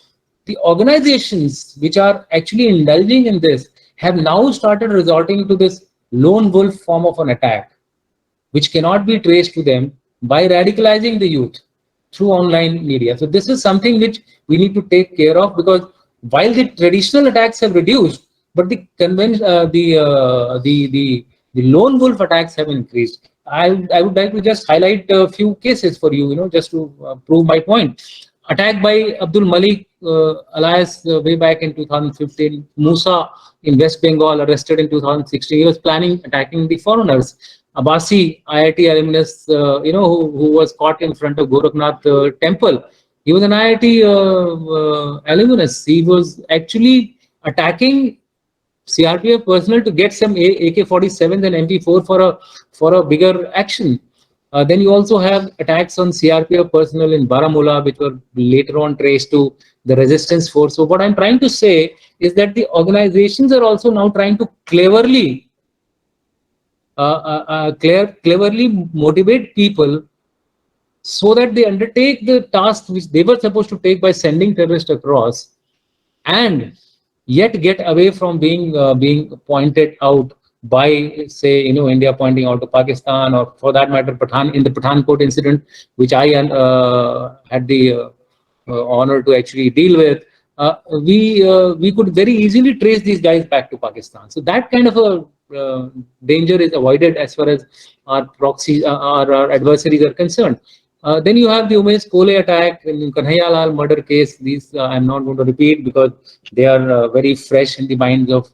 the organizations which are actually indulging in this have now started resorting to this lone wolf form of an attack, which cannot be traced to them, by radicalizing the youth through online media. So this is something which we need to take care of, because while the traditional attacks have reduced, but the lone wolf attacks have increased. I would like to just highlight a few cases for you, just to prove my point. Attack by Abdul Malik, alias way back in 2015. Musa in West Bengal, arrested in 2016. He was planning attacking the foreigners. Abbasi, IIT alumnus, who was caught in front of Gorakhnath temple. He was an IIT alumnus. He was actually attacking CRPF personnel to get some AK-47s and MP4 for a bigger action. Then you also have attacks on CRPF personnel in Baramulla, which were later on traced to the resistance force. So what I'm trying to say is that the organizations are also now trying to cleverly motivate people so that they undertake the task which they were supposed to take by sending terrorists across, and yet get away from being pointed out by, say, India pointing out to Pakistan, or for that matter, in the Pathankot incident, which I had the honor to actually deal with. We could very easily trace these guys back to Pakistan. So that kind of a danger is avoided as far as our proxies, our adversaries are concerned. Then you have the Umesh Kole attack and Kanhaiya Lal murder case. These I'm not going to repeat because they are very fresh in the minds of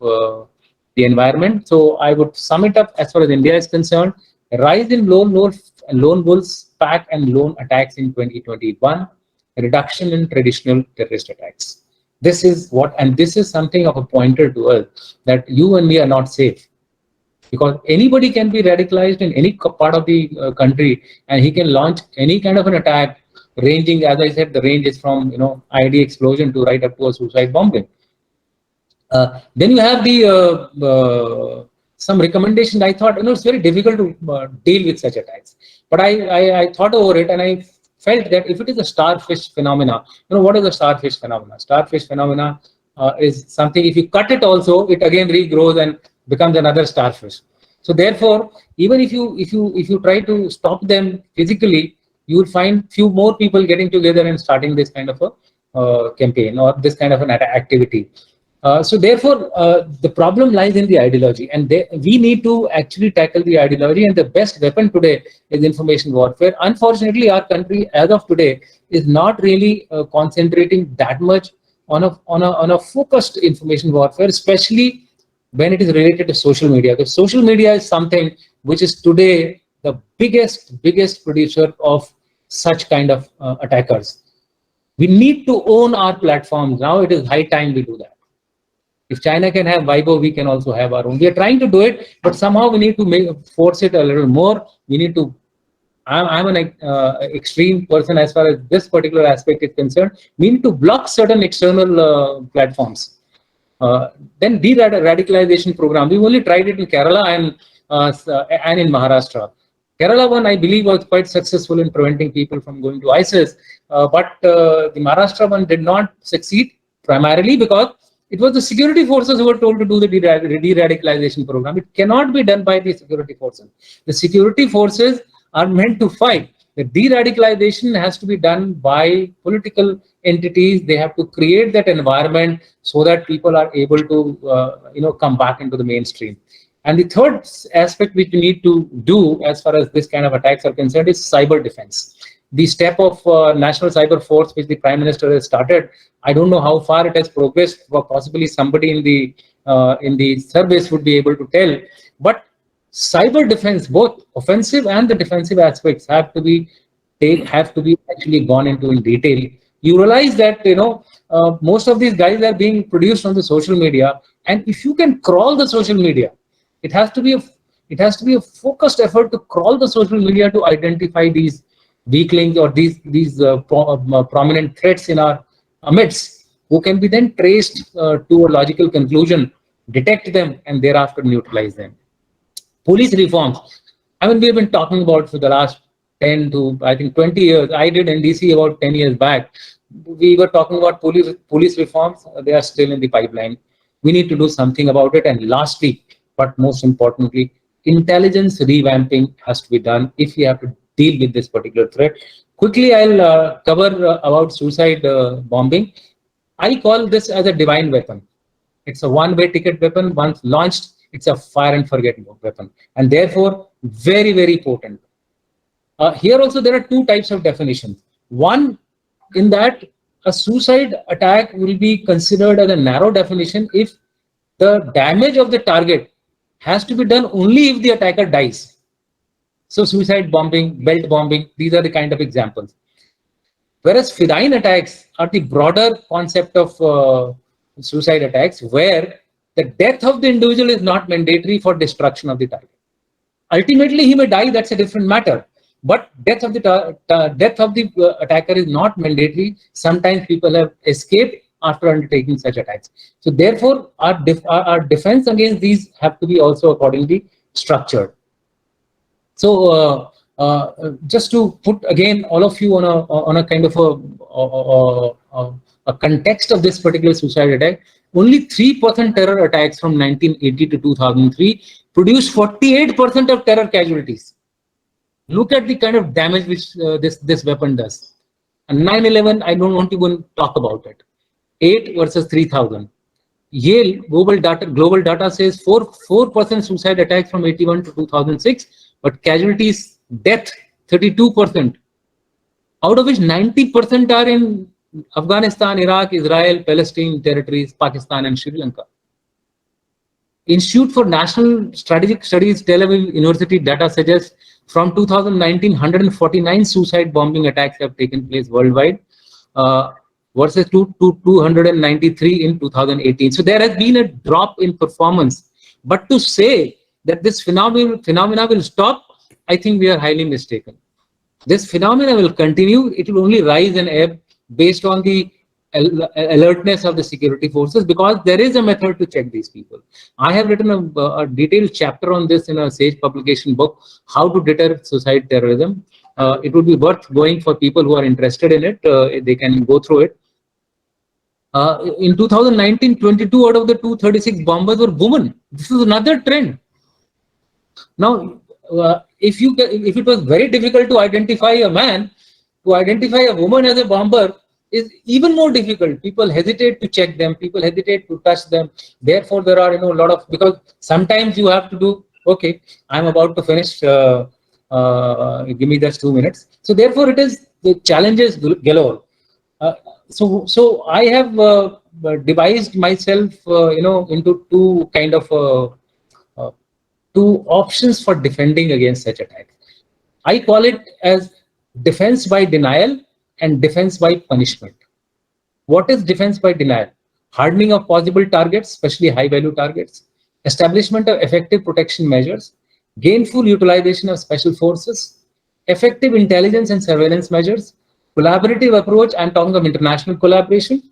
the environment. So I would sum it up as far as India is concerned: rise in lone wolves pack and lone attacks in 2021, reduction in traditional terrorist attacks. This is something of a pointer to us that you and me are not safe. Because anybody can be radicalized in any part of the country, and he can launch any kind of an attack, ranging, as I said, the range is from IED explosion to right up to a suicide bombing. Then you have the some recommendations. I thought it's very difficult to deal with such attacks, but I thought over it, and I felt that if it is a starfish phenomena, what is a starfish phenomena? Starfish phenomena is something, if you cut it also, it again regrows and becomes another starfish. So therefore, even if you try to stop them physically, you will find few more people getting together and starting this kind of a campaign or this kind of an activity. So therefore, the problem lies in the ideology, and we need to actually tackle the ideology. And the best weapon today is information warfare. Unfortunately, our country, as of today, is not really concentrating that much on a focused information warfare, especially when it is related to social media. Because social media is something which is today the biggest producer of such kind of attackers. We need to own our platforms. Now it is high time we do that. If China can have Weibo, we can also have our own. We are trying to do it, but somehow we need to force it a little more. We need to. I'm an extreme person as far as this particular aspect is concerned. We need to block certain external platforms. Then de-radicalization program. We only tried it in Kerala and in Maharashtra. Kerala one, I believe, was quite successful in preventing people from going to ISIS, but the Maharashtra one did not succeed, primarily because it was the security forces who were told to do the de-radicalization program. It cannot be done by the security forces. The security forces are meant to fight. The de-radicalization has to be done by political entities. They have to create that environment so that people are able to, come back into the mainstream. And the third aspect which we need to do as far as this kind of attacks are concerned is cyber defense. The step of National Cyber Force, which the Prime Minister has started, I don't know how far it has progressed. Possibly somebody in the service would be able to tell. But cyber defense, both offensive and the defensive aspects, have to be actually gone into in detail. You realize that most of these guys are being produced on the social media, and if you can crawl the social media, it has to be a focused effort to crawl the social media to identify these weaklings or these prominent threats in our midst, who can be then traced to a logical conclusion, detect them, and thereafter neutralize them. Police reforms. I mean, we have been talking about for the last 10 to, I think, 20 years. I did NDC about 10 years back. We were talking about police reforms. They are still in the pipeline. We need to do something about it. And lastly, but most importantly, intelligence revamping has to be done if we have to deal with this particular threat. Quickly, I'll cover about suicide bombing. I call this as a divine weapon. It's a one-way ticket weapon. Once launched, it's a fire and forget weapon, and therefore very, very potent. Here also there are two types of definitions. One, in that a suicide attack will be considered as a narrow definition if the damage of the target has to be done only if the attacker dies. So suicide bombing, belt bombing, these are the kind of examples. Whereas Fidayeen attacks are the broader concept of suicide attacks, where the death of the individual is not mandatory for destruction of the target. Ultimately, he may die, that's a different matter. But death of the attacker is not mandatory. Sometimes people have escaped after undertaking such attacks. So therefore, our defense against these have to be also accordingly structured. So just to put again all of you on a kind of a context of this particular suicide attack, only 3% terror attacks from 1980 to 2003 produced 48% of terror casualties. Look at the kind of damage which this weapon does. And 9/11, I don't want to even talk about it. 8 versus 3,000. Yale global data says 4% suicide attacks from 81 to 2006, but casualties, death 32%, out of which 90% are in Afghanistan, Iraq, Israel, Palestine territories, Pakistan, and Sri Lanka. Institute for National Strategic Studies, Tel Aviv University data suggests from 2019, 149 suicide bombing attacks have taken place worldwide, versus 293 in 2018. So there has been a drop in performance. But to say that this phenomena will stop, I think we are highly mistaken. This phenomena will continue. It will only rise and ebb based on the alertness of the security forces, because there is a method to check these people. I have written a detailed chapter on this in a Sage publication book, How to Deter Suicide Terrorism. It would be worth going for people who are interested in it. They can go through it. In 2019, 22 out of the 236 bombers were women. This is another trend. Now, if it was very difficult to identify a man, to identify a woman as a bomber is even more difficult. People hesitate to check them. People hesitate to touch them. Therefore, there are a lot of, because sometimes you have to do, okay, I'm about to finish. Give me just 2 minutes. So therefore, it is the challenges galore. So I have devised myself, into two kind of two options for defending against such attacks. I call it as defense by denial and defense by punishment. What is defense by denial? Hardening of possible targets, especially high-value targets, establishment of effective protection measures, gainful utilization of special forces, effective intelligence and surveillance measures, collaborative approach, I'm talking of international collaboration,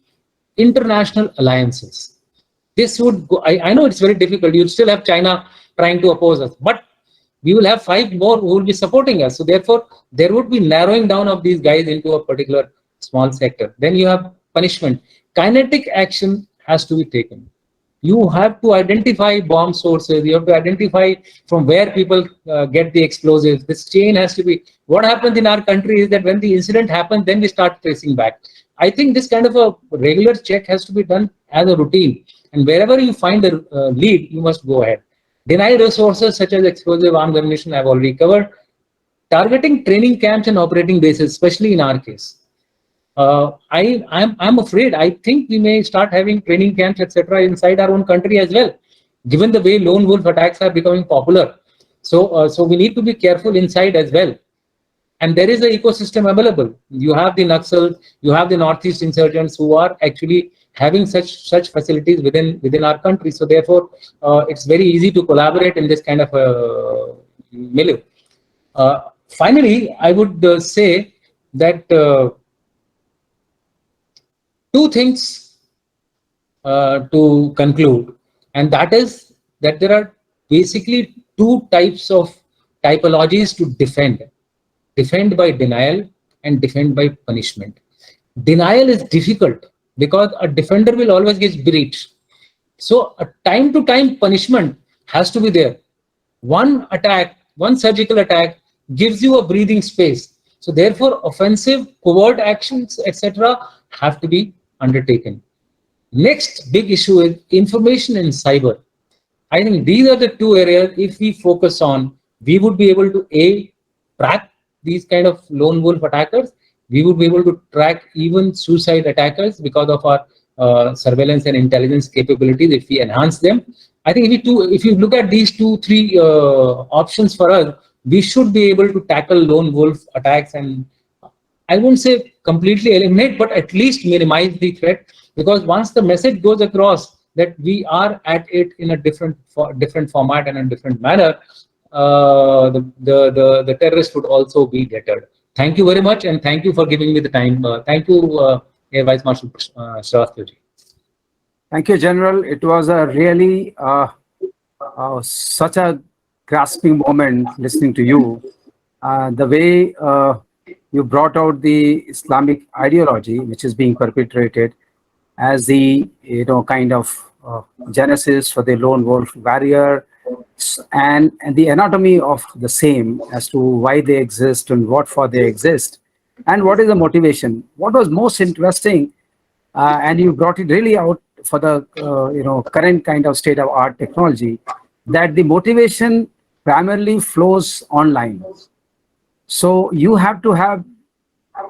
international alliances. this would go, I know it's very difficult. You'll still have China trying to oppose us, but we will have 5 more who will be supporting us. So therefore, there would be narrowing down of these guys into a particular small sector. Then you have punishment. Kinetic action has to be taken. You have to identify bomb sources. You have to identify from where people get the explosives. This chain has to be. What happens in our country is that when the incident happens, then we start tracing back. I think this kind of a regular check has to be done as a routine. And wherever you find a lead, you must go ahead. Deny resources such as explosive arms ammunition, I've already covered. Targeting training camps and operating bases, especially in our case. I'm afraid, I think we may start having training camps, etc., inside our own country as well, given the way lone wolf attacks are becoming popular. So we need to be careful inside as well. And there is an ecosystem available. You have the Naxals, you have the Northeast insurgents who are actually having such facilities within our country. So therefore, it's very easy to collaborate in this kind of milieu. Finally, I would say that 2 things to conclude, and that is that there are basically 2 types of typologies to defend. Defend by denial and defend by punishment. Denial is difficult because a defender will always get breached. So a time-to-time punishment has to be there. One attack, one surgical attack gives you a breathing space. So therefore, offensive, covert actions, etc., have to be undertaken. Next big issue is information and cyber. I think these are the 2 areas. If we focus on, we would be able to track these kind of lone wolf attackers. We would be able to track even suicide attackers because of our surveillance and intelligence capabilities if we enhance them. I think if you look at these 2-3 options for us, we should be able to tackle lone wolf attacks, and I won't say completely eliminate, but at least minimize the threat, because once the message goes across that we are at it in a different format and a different manner, the terrorists would also be deterred. Thank you very much, and thank you for giving me the time. Thank you, Air Vice Marshal Srivastava. Thank you, General. It was a really such a grasping moment listening to you. The way you brought out the Islamic ideology, which is being perpetrated as the kind of genesis for the lone wolf warrior, and the anatomy of the same as to why they exist and what for they exist, and what is the motivation. What was most interesting, and you brought it really out for the current kind of state of art technology, that the motivation primarily flows online. So you have to have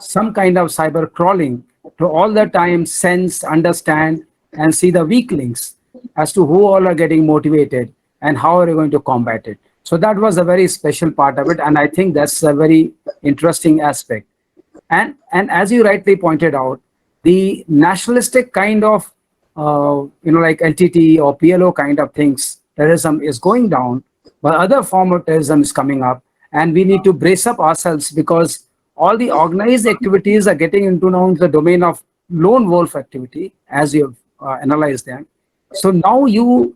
some kind of cyber crawling to all the time sense, understand, and see the weak links as to who all are getting motivated and how are you going to combat it. So that was a very special part of it, and I think that's a very interesting aspect. And as you rightly pointed out, the nationalistic kind of like LTT or PLO kind of things, terrorism is going down, but other form of terrorism is coming up, and we need to brace up ourselves because all the organized activities are getting into now the domain of lone wolf activity, as you have analyzed them. So now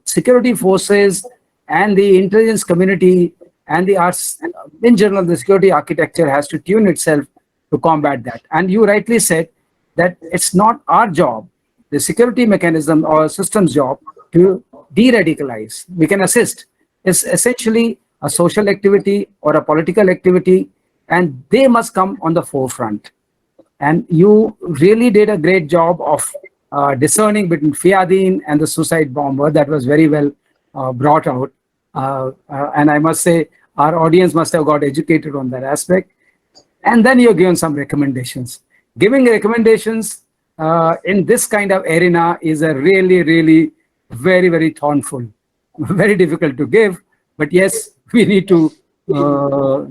security forces and the intelligence community and the arts, in general, the security architecture has to tune itself to combat that. And you rightly said that it's not our job, the security mechanism or systems job, to de-radicalize. We can assist. It's essentially a social activity or a political activity, and they must come on the forefront. And you really did a great job of discerning between Fiadin and the suicide bomber. That was very well brought out. And I must say, our audience must have got educated on that aspect. And then you're given some recommendations. Giving recommendations in this kind of arena is a really, really very, very thornful, very difficult to give. But yes, we need to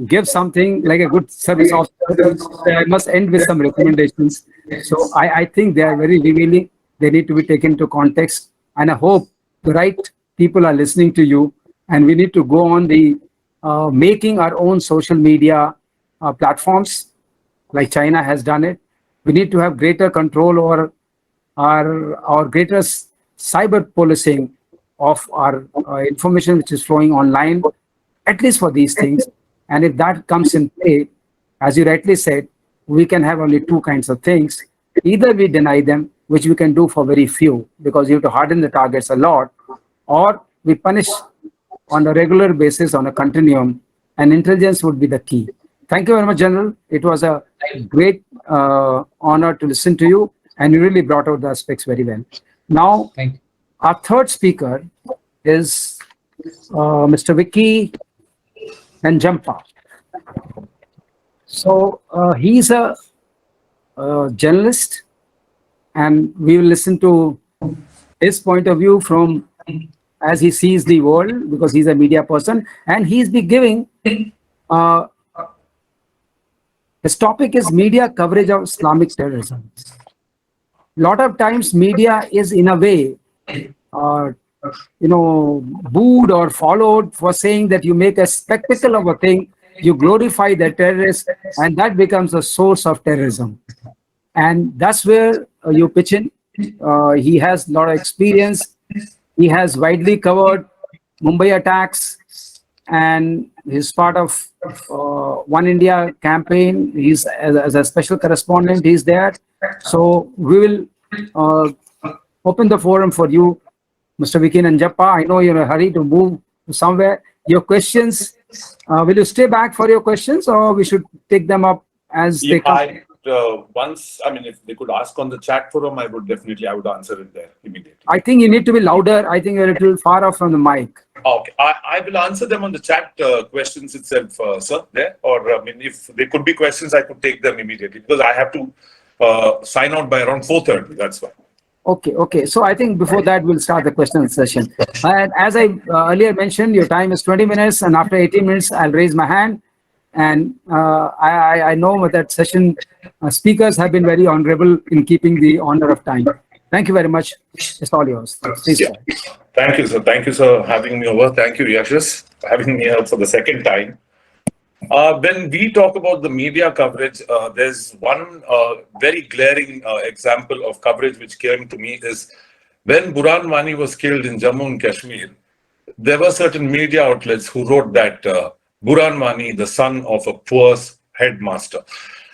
give something like a good service officer. I must end with some recommendations. So I think they are very revealing. They need to be taken into context. And I hope the right people are listening to you. And we need to go on the making our own social media platforms, like China has done it. We need to have greater control over our greater cyber policing of our information which is flowing online, at least for these things. And if that comes in play, as you rightly said, we can have only two kinds of things. Either we deny them, which we can do for very few, because you have to harden the targets a lot, or we punish on a regular basis on a continuum, and intelligence would be the key. Thank you very much, General. It was a great honor to listen to you, and you really brought out the aspects very well. Now, Thank you. our third speaker is Mr. Vicky Nanjampa. So he's a journalist, and we will listen to his point of view from as he sees the world, because he's a media person, and he's been giving his topic is media coverage of Islamic terrorism. Lot of times media is in a way booed or followed for saying that you make a spectacle of a thing, you glorify the terrorists, and that becomes a source of terrorism. And that's where you pitch in. He has a lot of experience. He has widely covered Mumbai attacks, and he's part of One India campaign. He's as a special correspondent, he's there. So we will open the forum for you, Mr. Vicky Nanjappa. I know you're in a hurry to move to somewhere. Your questions, will you stay back for your questions, or we should take them up as they come? If they could ask on the chat forum, I would answer it there immediately. I think you need to be louder. I think you're a little far off from the mic. Okay, I will answer them on the chat questions itself, sir, there. Or, if there could be questions, I could take them immediately, because I have to sign out by around 4:30, that's why. Okay. So I think before that, we'll start the question session. And as I earlier mentioned, your time is 20 minutes, and after 18 minutes, I'll raise my hand. And I know that session speakers have been very honorable in keeping the honor of time. Thank you very much. It's all yours. Please. Yeah. Thank you, sir. Thank you, sir, having me over. Thank you, Yashas, for having me here for the second time. When we talk about the media coverage, there's one very glaring example of coverage which came to me is when Burhan Wani was killed in Jammu and Kashmir. There were certain media outlets who wrote that Burhan Wani, the son of a poor headmaster.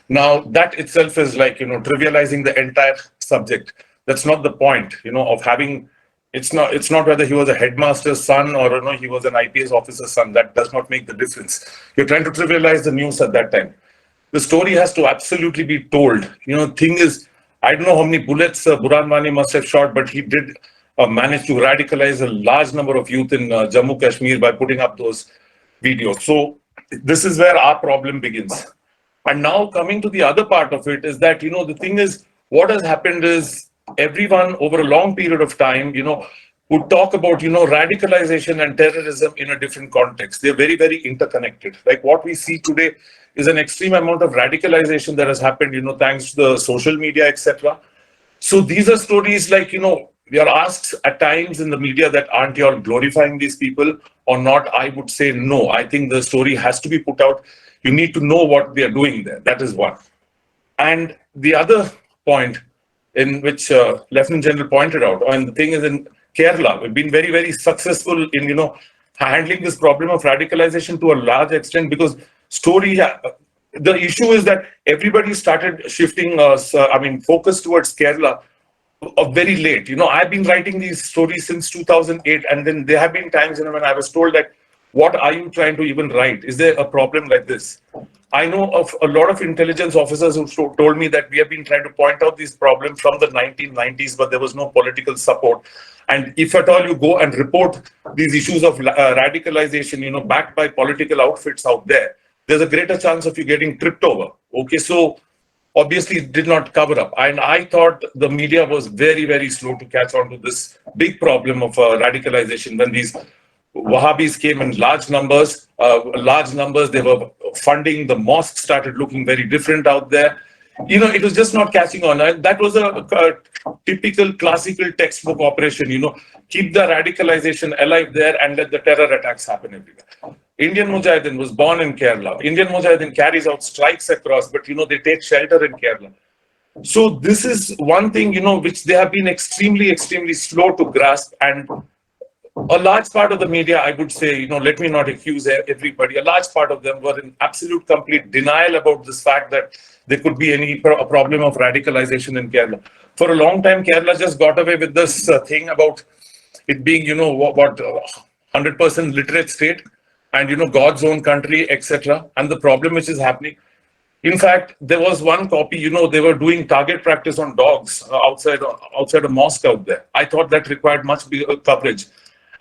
Now, that itself is like, trivializing the entire subject. That's not the point, of having. It's not whether he was a headmaster's son or he was an IPS officer's son. That does not make the difference. You're trying to trivialize the news at that time. The story has to absolutely be told. Thing is, I don't know how many bullets Burhan Wani must have shot, but he did manage to radicalize a large number of youth in Jammu Kashmir by putting up those videos. So this is where our problem begins. And now coming to the other part of it is that, the thing is, what has happened is, everyone over a long period of time, would talk about, radicalization and terrorism in a different context. They're very, very interconnected. Like what we see today is an extreme amount of radicalization that has happened, thanks to the social media, etc. So these are stories like, we are asked at times in the media that aren't you all glorifying these people or not? I would say no. I think the story has to be put out. You need to know what they are doing there. That is one. And the other point in which Lieutenant General pointed out, and the thing is in Kerala, we've been very, very successful in, handling this problem of radicalization to a large extent, because the issue is that everybody started shifting focus towards Kerala very late. I've been writing these stories since 2008, and then there have been times when I was told that, what are you trying to even write? Is there a problem like this? I know of a lot of intelligence officers who told me that we have been trying to point out these problems from the 1990s, but there was no political support. And if at all you go and report these issues of radicalization, backed by political outfits out there, there's a greater chance of you getting tripped over. Okay, so obviously it did not cover up. And I thought the media was very, very slow to catch on to this big problem of radicalization when these Wahhabis came in large numbers, they were funding, the mosques started looking very different out there. It was just not catching on. That was a typical classical textbook operation, keep the radicalization alive there and let the terror attacks happen everywhere. Indian Mujahideen was born in Kerala. Indian Mujahideen carries out strikes across, but they take shelter in Kerala. So this is one thing, which they have been extremely, extremely slow to grasp. And a large part of the media, I would say, let me not accuse everybody, a large part of them were in absolute complete denial about this fact that there could be any problem of radicalization in Kerala. For a long time, Kerala just got away with this thing about it being, what 100% literate state and, God's own country, etc. And the problem which is happening. In fact, there was one copy, they were doing target practice on dogs outside a mosque out there. I thought that required much bigger coverage.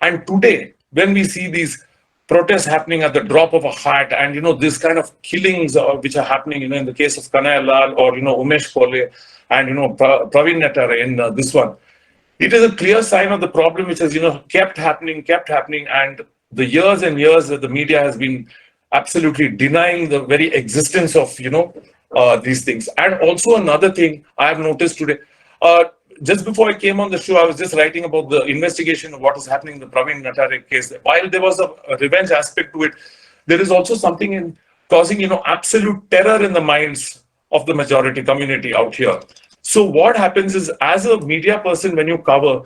And today, when we see these protests happening at the drop of a hat and, this kind of killings which are happening, in the case of Kanhaiya Lal or, Umesh Kole and, Praveen Nettare in this one, it is a clear sign of the problem which has, kept happening. And the years and years that the media has been absolutely denying the very existence of, these things. And also another thing I have noticed today, just before I came on the show, I was just writing about the investigation of what is happening in the Praveen Nettare case. While there was a revenge aspect to it, there is also something in causing, absolute terror in the minds of the majority community out here. So what happens is, as a media person, when you cover,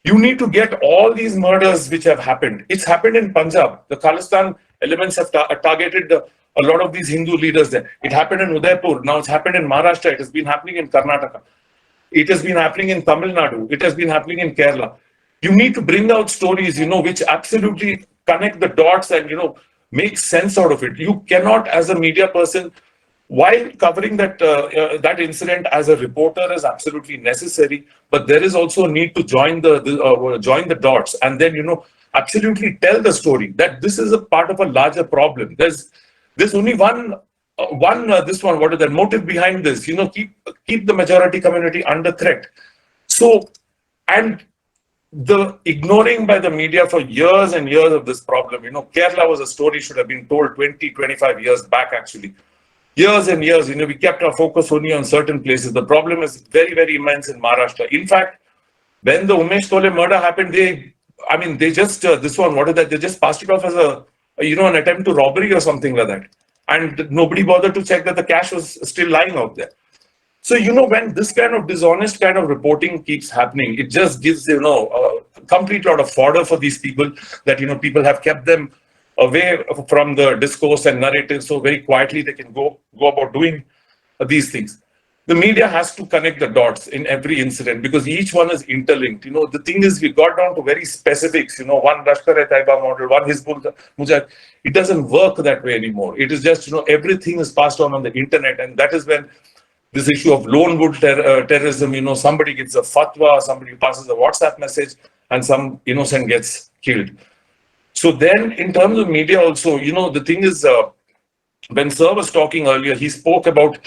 you need to get all these murders which have happened. It's happened in Punjab. The Khalistan elements have targeted a lot of these Hindu leaders there. It happened in Udaipur. Now it's happened in Maharashtra. It has been happening in Karnataka. It has been happening in Tamil Nadu. It has been happening in Kerala. You need to bring out stories, which absolutely connect the dots and, make sense out of it. You cannot, as a media person, while covering that that incident as a reporter is absolutely necessary, but there is also a need to join the dots and then, absolutely tell the story that this is a part of a larger problem. There's only one what is the motive behind this? Keep the majority community under threat. So, and the ignoring by the media for years and years of this problem, Kerala was a story should have been told 20, 25 years back, actually. Years and years, we kept our focus only on certain places. The problem is very, very immense in Maharashtra. In fact, when the Umesh Kole murder happened, they just, they just passed it off as an attempt to robbery or something like that. And nobody bothered to check that the cash was still lying out there. So, when this kind of dishonest kind of reporting keeps happening, it just gives, a complete lot of fodder for these people that, people have kept them away from the discourse and narrative. So very quietly they can go about doing these things. The media has to connect the dots in every incident because each one is interlinked. The thing is, we got down to very specifics, one Lashkar-e-Taiba model, one Hizbul Mujahid. It doesn't work that way anymore. It is just, everything is passed on the internet. And that is when this issue of lone wolf terrorism, somebody gets a fatwa, somebody passes a WhatsApp message, and some innocent gets killed. So then in terms of media also, the thing is, when Sir was talking earlier, he spoke about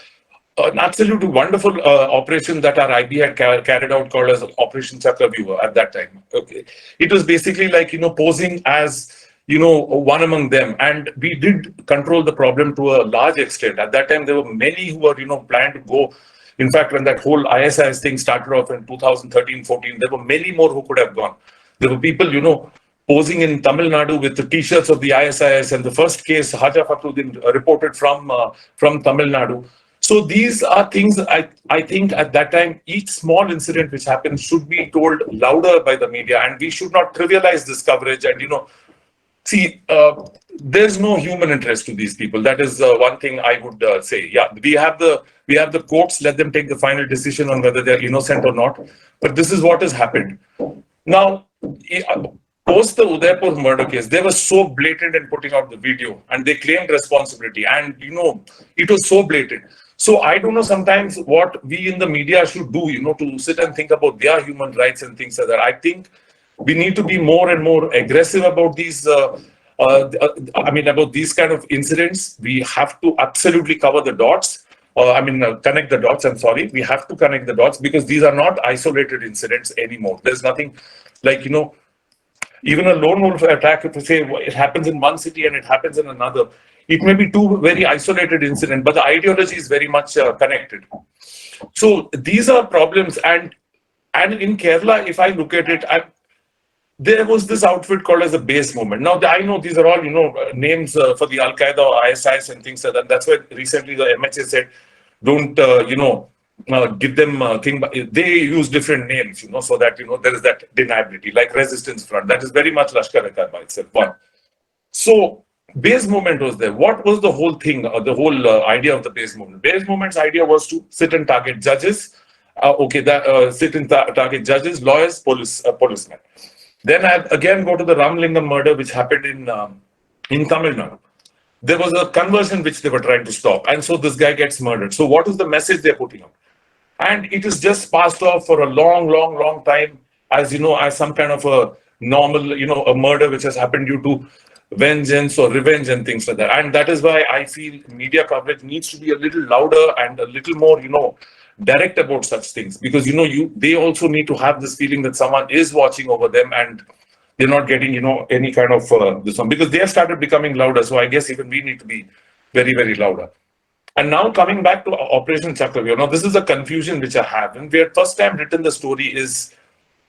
an absolutely wonderful operation that our IB had carried out called as Operation Chakravyuha at that time. Okay, it was basically like, posing as, one among them. And we did control the problem to a large extent. At that time, there were many who were, planned to go. In fact, when that whole ISIS thing started off in 2013-14, there were many more who could have gone. There were people, posing in Tamil Nadu with the T-shirts of the ISIS, and the first case, Haja Fakhruddin, reported from Tamil Nadu. So these are things I think at that time, each small incident which happens should be told louder by the media, and we should not trivialize this coverage. And see, there's no human interest to these people. That is one thing I would say. Yeah, we have the courts. Let them take the final decision on whether they're innocent or not. But this is what has happened. Now, post the Udaipur murder case, they were so blatant in putting out the video, and they claimed responsibility. And it was so blatant. So I don't know sometimes what we in the media should do, to sit and think about their human rights and things like that. I think we need to be more and more aggressive about these. About these kind of incidents. We have to absolutely cover the dots. Connect the dots. I'm sorry. We have to connect the dots because these are not isolated incidents anymore. There's nothing like, even a lone wolf attack, if you say it happens in one city and it happens in another, it may be two very isolated incidents, but the ideology is very much connected. So these are problems. And in Kerala, if I look at it, there was this outfit called as the base movement. Now, I know these are all, names for the Al-Qaeda or ISIS and things like that. That's why recently the MHA said, don't, give them thing. They use different names, so that there is that deniability, like Resistance Front. That is very much Lashkar-e-Taiba itself. One. So base movement was there. What was the whole thing? The whole idea of the base movement. Base movement's idea was to sit and target judges. Sit and target judges, lawyers, policemen. Then I again go to the Ramalingam murder, which happened in Tamil Nadu. There was a conversion which they were trying to stop, and so this guy gets murdered. So what is the message they're putting out? And it is just passed off for a long time as as some kind of a normal, a murder which has happened due to vengeance or revenge and things like that. And that is why I feel media coverage needs to be a little louder and a little more, direct about such things, because they also need to have this feeling that someone is watching over them and they're not getting any kind of this one, because they have started becoming louder. So I guess even we need to be very louder. And now coming back to Operation Chakravyuh, this is a confusion which I have. When we had first time written the story is,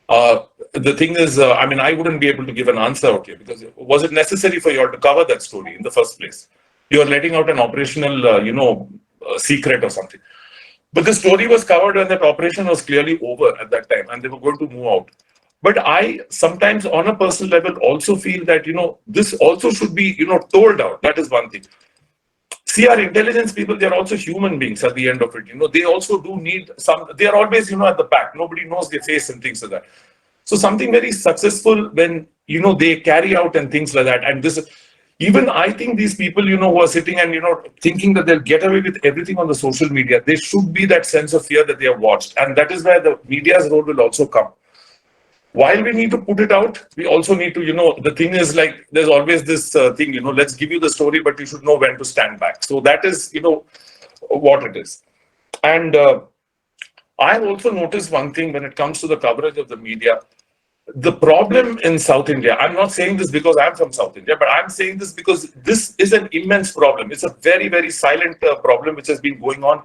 the thing is, I wouldn't be able to give an answer out here, because was it necessary for you all to cover that story in the first place? You're letting out an operational, secret or something. But the story was covered when that operation was clearly over at that time and they were going to move out. But I sometimes on a personal level also feel that, this also should be, told out. That is one thing. See, our intelligence people, they're also human beings at the end of it. They also do need they are always, at the back. Nobody knows their face and things like that. So something very successful when, they carry out and things like that. And this, even I think these people, who are sitting and, thinking that they'll get away with everything on the social media, there should be that sense of fear that they are watched. And that is where the media's role will also come. While we need to put it out, we also need to, the thing is like, there's always this thing, let's give you the story, but you should know when to stand back. So that is, what it is. And I've also noticed one thing when it comes to the coverage of the media. The problem in South India, I'm not saying this because I'm from South India, but I'm saying this because this is an immense problem. It's a very silent problem which has been going on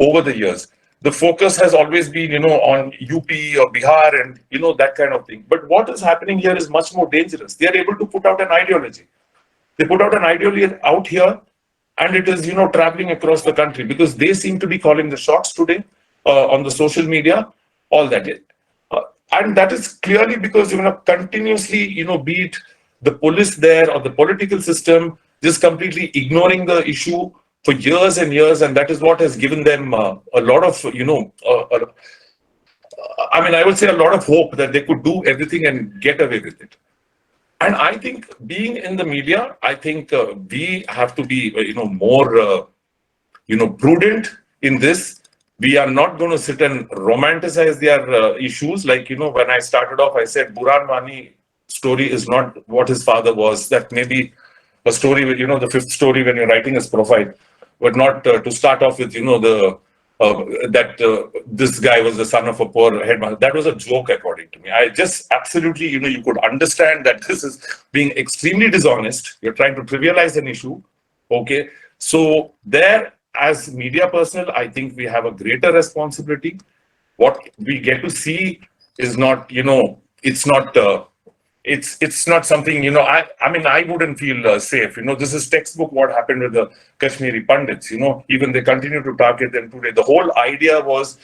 over the years. The focus has always been, on UP or Bihar and, that kind of thing. But what is happening here is much more dangerous. They are able to put out an ideology. They put out an ideology out here and it is, traveling across the country because they seem to be calling the shots today on the social media, all that. And that is clearly because, continuously, be it the police there or the political system, just completely ignoring the issue for years and years. And that is what has given them a lot of, I would say a lot of hope that they could do everything and get away with it. And I think being in the media, I think we have to be, more, prudent in this. We are not going to sit and romanticize their issues. Like, when I started off, I said Burhan Wani story is not what his father was. That may be a story with, the fifth story when you're writing his profile, but not to start off with, this guy was the son of a poor headmaster. That was a joke, according to me. I just absolutely, you could understand that this is being extremely dishonest. You're trying to trivialize an issue. Okay. So there, as media personnel, I think we have a greater responsibility. What we get to see is not, it's not something, I wouldn't feel safe. This is textbook what happened with the Kashmiri Pandits, even they continue to target them today. The whole idea was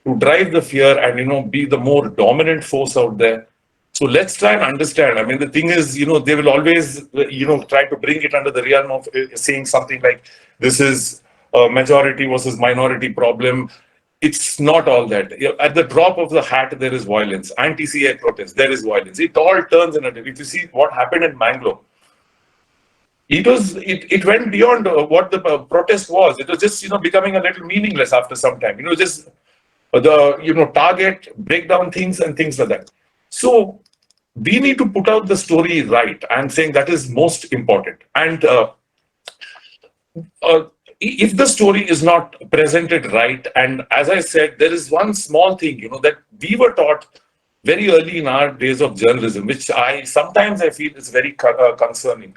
to drive the fear and, be the more dominant force out there. So let's try and understand. The thing is, they will always, try to bring it under the realm of saying something like this is a majority versus minority problem. It's not all that. At the drop of the hat, there is violence. Anti-CA protests, there is violence. It all turns in a day. If you see what happened in Mangalore, it went beyond what the protest was. It was just, becoming a little meaningless after some time. Just the, target, break down things and things like that. So we need to put out the story right. I'm saying that is most important. And if the story is not presented right, and as I said, there is one small thing, that we were taught very early in our days of journalism, which sometimes I feel is very concerning.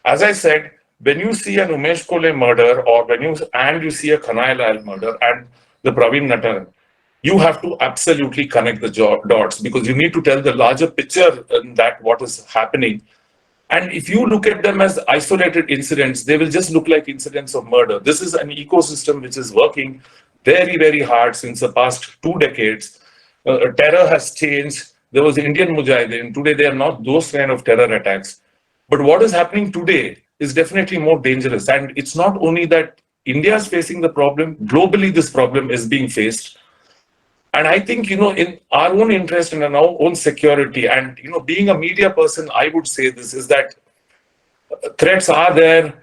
As I said, when you see an Umesh Kole murder, or when you see a Kanai Lal murder and the Praveen Nataran, you have to absolutely connect the dots, because you need to tell the larger picture in that what is happening. And if you look at them as isolated incidents, they will just look like incidents of murder. This is an ecosystem which is working very, very hard since the past 2 decades. Terror has changed. There was Indian Mujahideen. Today, they are not those kind of terror attacks. But what is happening today is definitely more dangerous. And it's not only that India is facing the problem, globally, this problem is being faced. And I think, in our own interest and in our own security, and, being a media person, I would say this is that threats are there.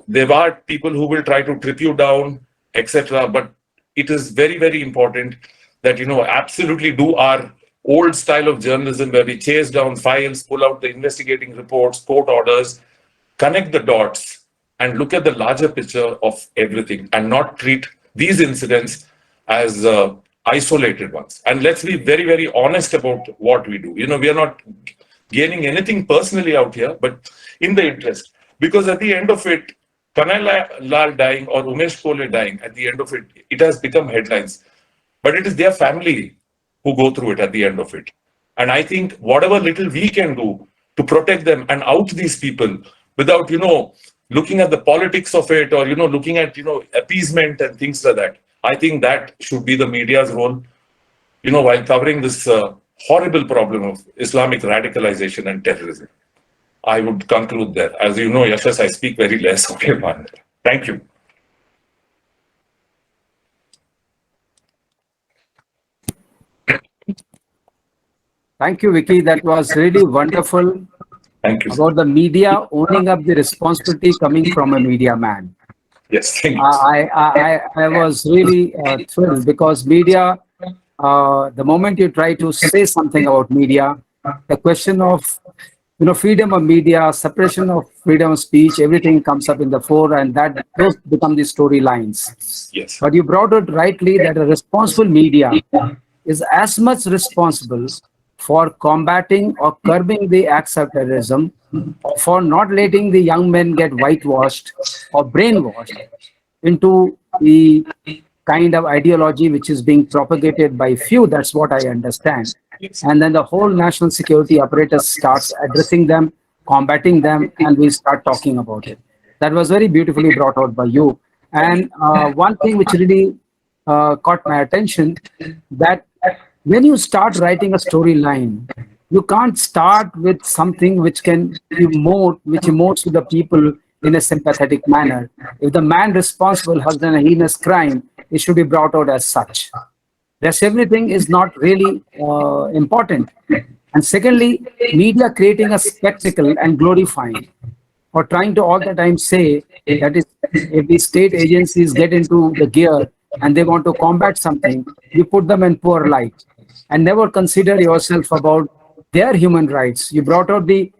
There are people who will try to trip you down, etc. But it is very, very important that, absolutely do our old style of journalism where we chase down files, pull out the investigating reports, court orders, connect the dots, and look at the larger picture of everything and not treat these incidents as isolated ones. And let's be very, very honest about what we do. We are not gaining anything personally out here, but in the interest. Because at the end of it, Kanai Lal dying or Umesh Kole dying, at the end of it, it has become headlines. But it is their family who go through it at the end of it. And I think whatever little we can do to protect them and out these people without, looking at the politics of it or, looking at, appeasement and things like that, I think that should be the media's role, while covering this horrible problem of Islamic radicalization and terrorism. I would conclude there. As you know, Yashas, I speak very less. Okay, man. Thank you. Thank you, Vicky. That was really wonderful. Thank you. About the media owning up the responsibility coming from a media man. Yes, thank you. I was really thrilled because media, the moment you try to say something about media, the question of freedom of media, suppression of freedom of speech, everything comes up in the fore, and those become the storylines. Yes. But you brought it rightly that a responsible media is as much responsible for combating or curbing the acts of terrorism, for not letting the young men get whitewashed or brainwashed into the kind of ideology which is being propagated by few. That's what I understand. And then the whole national security apparatus starts addressing them, combating them, and we start talking about it. That was very beautifully brought out by you. And one thing which really caught my attention, that when you start writing a storyline, you can't start with something which emotes to the people in a sympathetic manner. If the man responsible has done a heinous crime, it should be brought out as such. Thus, everything is not really important. And secondly, media creating a spectacle and glorifying, or trying to all the time say that if the state agencies get into the gear and they want to combat something, you put them in poor light and never consider yourself about their human rights. You brought out the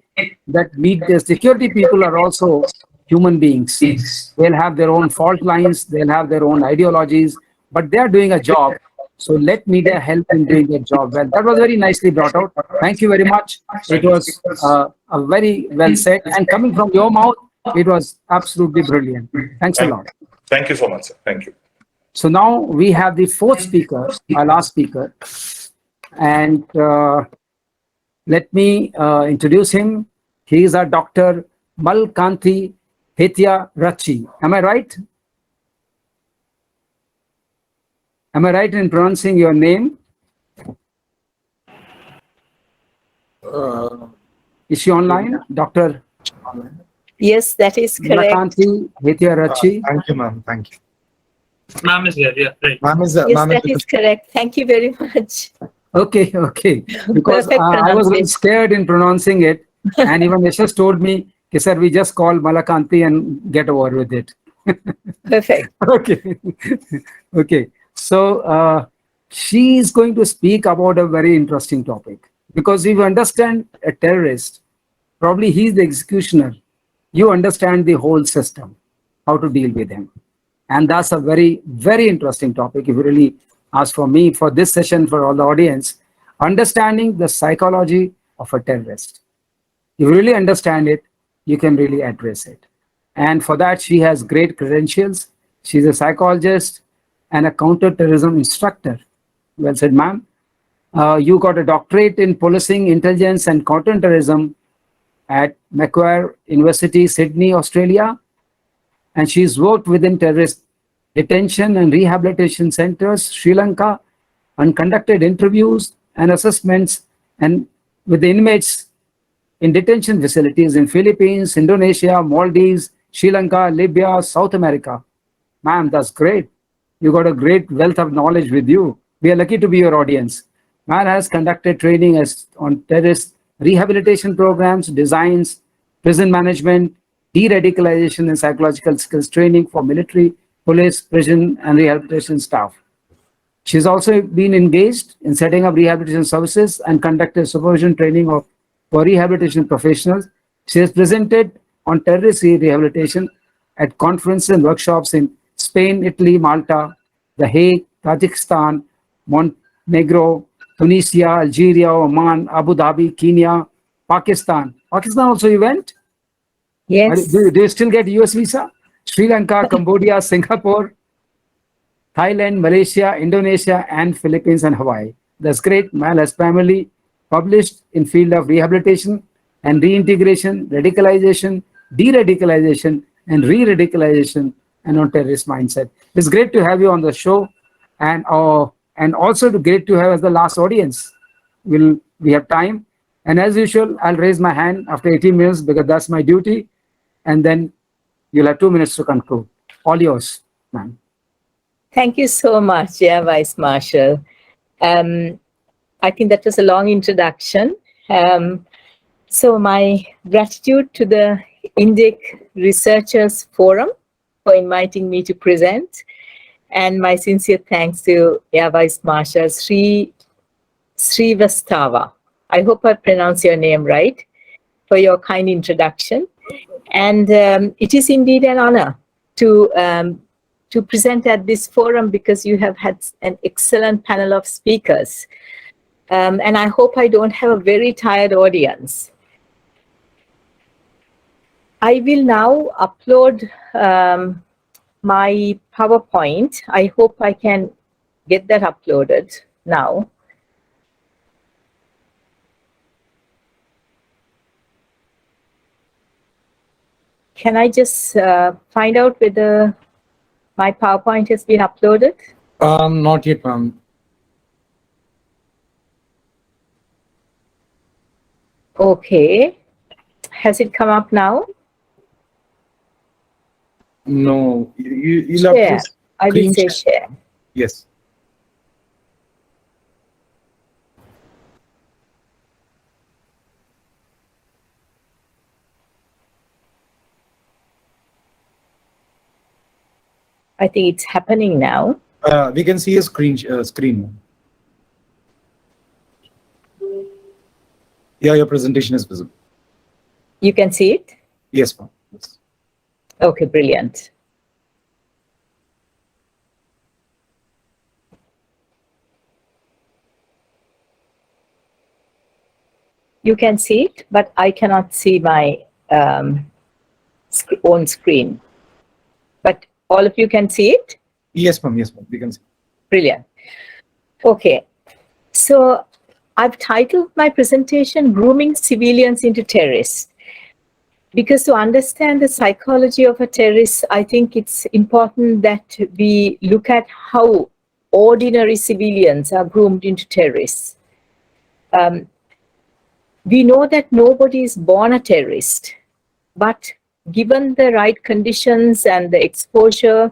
security people are also human beings. They'll have their own fault lines, they'll have their own ideologies, but they're doing a job. So let media help in doing their job well. That was very nicely brought out. Thank you very much. It was a very well said. And coming from your mouth, it was absolutely brilliant. Thanks a lot. Thank you so much, sir. Thank you. So now we have the fourth speaker, our last speaker. And let me introduce him. He is our Dr. Malkanthi Hetya Rachi. Am I right? Am I right in pronouncing your name? Is she online, Dr. Yes, that is correct. Malkanthi Hetya Rachi? Thank you, ma'am. Thank you. Ma'am is there, yeah, right. Ma'am is Yes, that is correct. Thank you very much. Okay. Because Perfect I was a little pronunciation. scared in pronouncing it. And even Yashas told me, okay, sir, we just call Malakanti and get over with it. Perfect. Okay. So she is going to speak about a very interesting topic. Because if you understand a terrorist, probably he's the executioner. You understand the whole system, how to deal with him. And that's a very, very interesting topic. If you really ask for me for this session, for all the audience, understanding the psychology of a terrorist. If you really understand it, you can really address it. And for that, she has great credentials. She's a psychologist and a counter-terrorism instructor. Well said, ma'am. You got a doctorate in policing, intelligence, and counter-terrorism at Macquarie University, Sydney, Australia. And she's worked within terrorist detention and rehabilitation centers, Sri Lanka, and conducted interviews and assessments and with the inmates in detention facilities in Philippines, Indonesia, Maldives, Sri Lanka, Libya, South America. Ma'am, that's great. You got a great wealth of knowledge with you. We are lucky to be your audience. Ma'am has conducted training on terrorist rehabilitation programs, designs, prison management, de-radicalization and psychological skills training for military, police, prison, and rehabilitation staff. She's also been engaged in setting up rehabilitation services and conducted supervision training for rehabilitation professionals. She has presented on terrorist rehabilitation at conferences and workshops in Spain, Italy, Malta, The Hague, Tajikistan, Montenegro, Tunisia, Algeria, Oman, Abu Dhabi, Kenya, Pakistan. Pakistan also you went? Yes. Do you still get US visa? Sri Lanka, Cambodia, Singapore, Thailand, Malaysia, Indonesia, and Philippines and Hawaii. That's great. Mal has primarily published in field of rehabilitation and reintegration, radicalization, de-radicalization, and re-radicalization, and on terrorist mindset. It's great to have you on the show, and also great to have as the last audience. We have time, and as usual, I'll raise my hand after 18 minutes because that's my duty, and then you'll have 2 minutes to conclude. All yours, ma'am. Thank you so much, Air Vice Marshal. I think that was a long introduction. So my gratitude to the Indic Researchers Forum for inviting me to present, and my sincere thanks to Air Vice Marshal Srivastava. I hope I pronounced your name right, for your kind introduction. And it is indeed an honor to present at this forum because you have had an excellent panel of speakers. And I hope I don't have a very tired audience. I will now upload my PowerPoint. I hope I can get that uploaded now. Can I just find out whether my PowerPoint has been uploaded? Not yet, ma'am. Okay. Has it come up now? No. You'll have Share. to I will screen say share. share. Yes. I think it's happening now. We can see a screen. Yeah, your presentation is visible. You can see it? Yes, ma'am. Yes. Okay, brilliant. You can see it, but I cannot see my own screen. But all of you can see it? Yes, ma'am. Yes, ma'am. We can see. Brilliant. Okay. So I've titled my presentation, Grooming Civilians into Terrorists. Because to understand the psychology of a terrorist, I think it's important that we look at how ordinary civilians are groomed into terrorists. We know that nobody is born a terrorist, but given the right conditions and the exposure,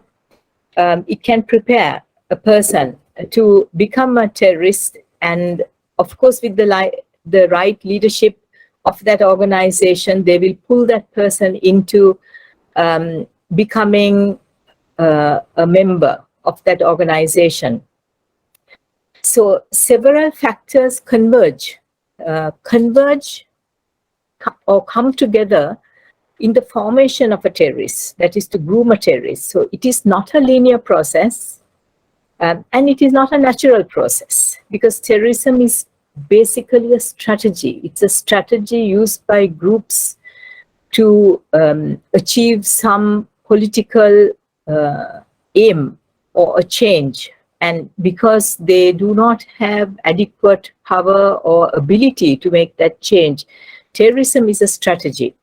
it can prepare a person to become a terrorist. And of course, with the right leadership of that organization, they will pull that person into becoming a member of that organization. So several factors converge or come together in the formation of a terrorist, that is to groom a terrorist. So it is not a linear process, and it is not a natural process, because terrorism is basically a strategy. It's a strategy used by groups to achieve some political aim or a change. And because they do not have adequate power or ability to make that change, terrorism is a strategy.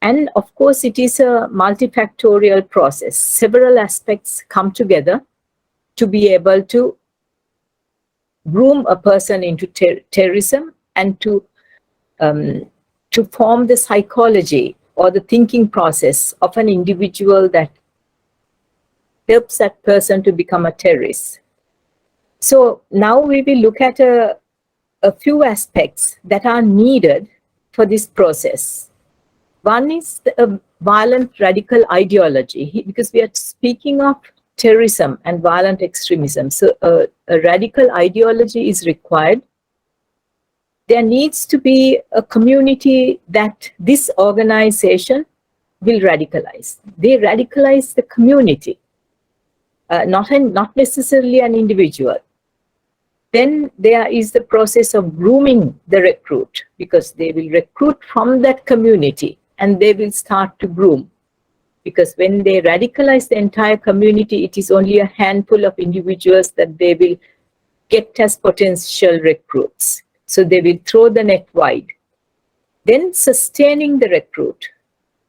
And of course, it is a multifactorial process. Several aspects come together to be able to groom a person into terrorism and to form the psychology or the thinking process of an individual that helps that person to become a terrorist. So now we will look at a few aspects that are needed for this process. One is the violent radical ideology, because we are speaking of terrorism and violent extremism. So a radical ideology is required. There needs to be a community that this organization will radicalize. They radicalize the community, not necessarily an individual. Then there is the process of grooming the recruit, because they will recruit from that community and they will start to groom. Because when they radicalize the entire community, it is only a handful of individuals that they will get as potential recruits. So they will throw the net wide. Then sustaining the recruit,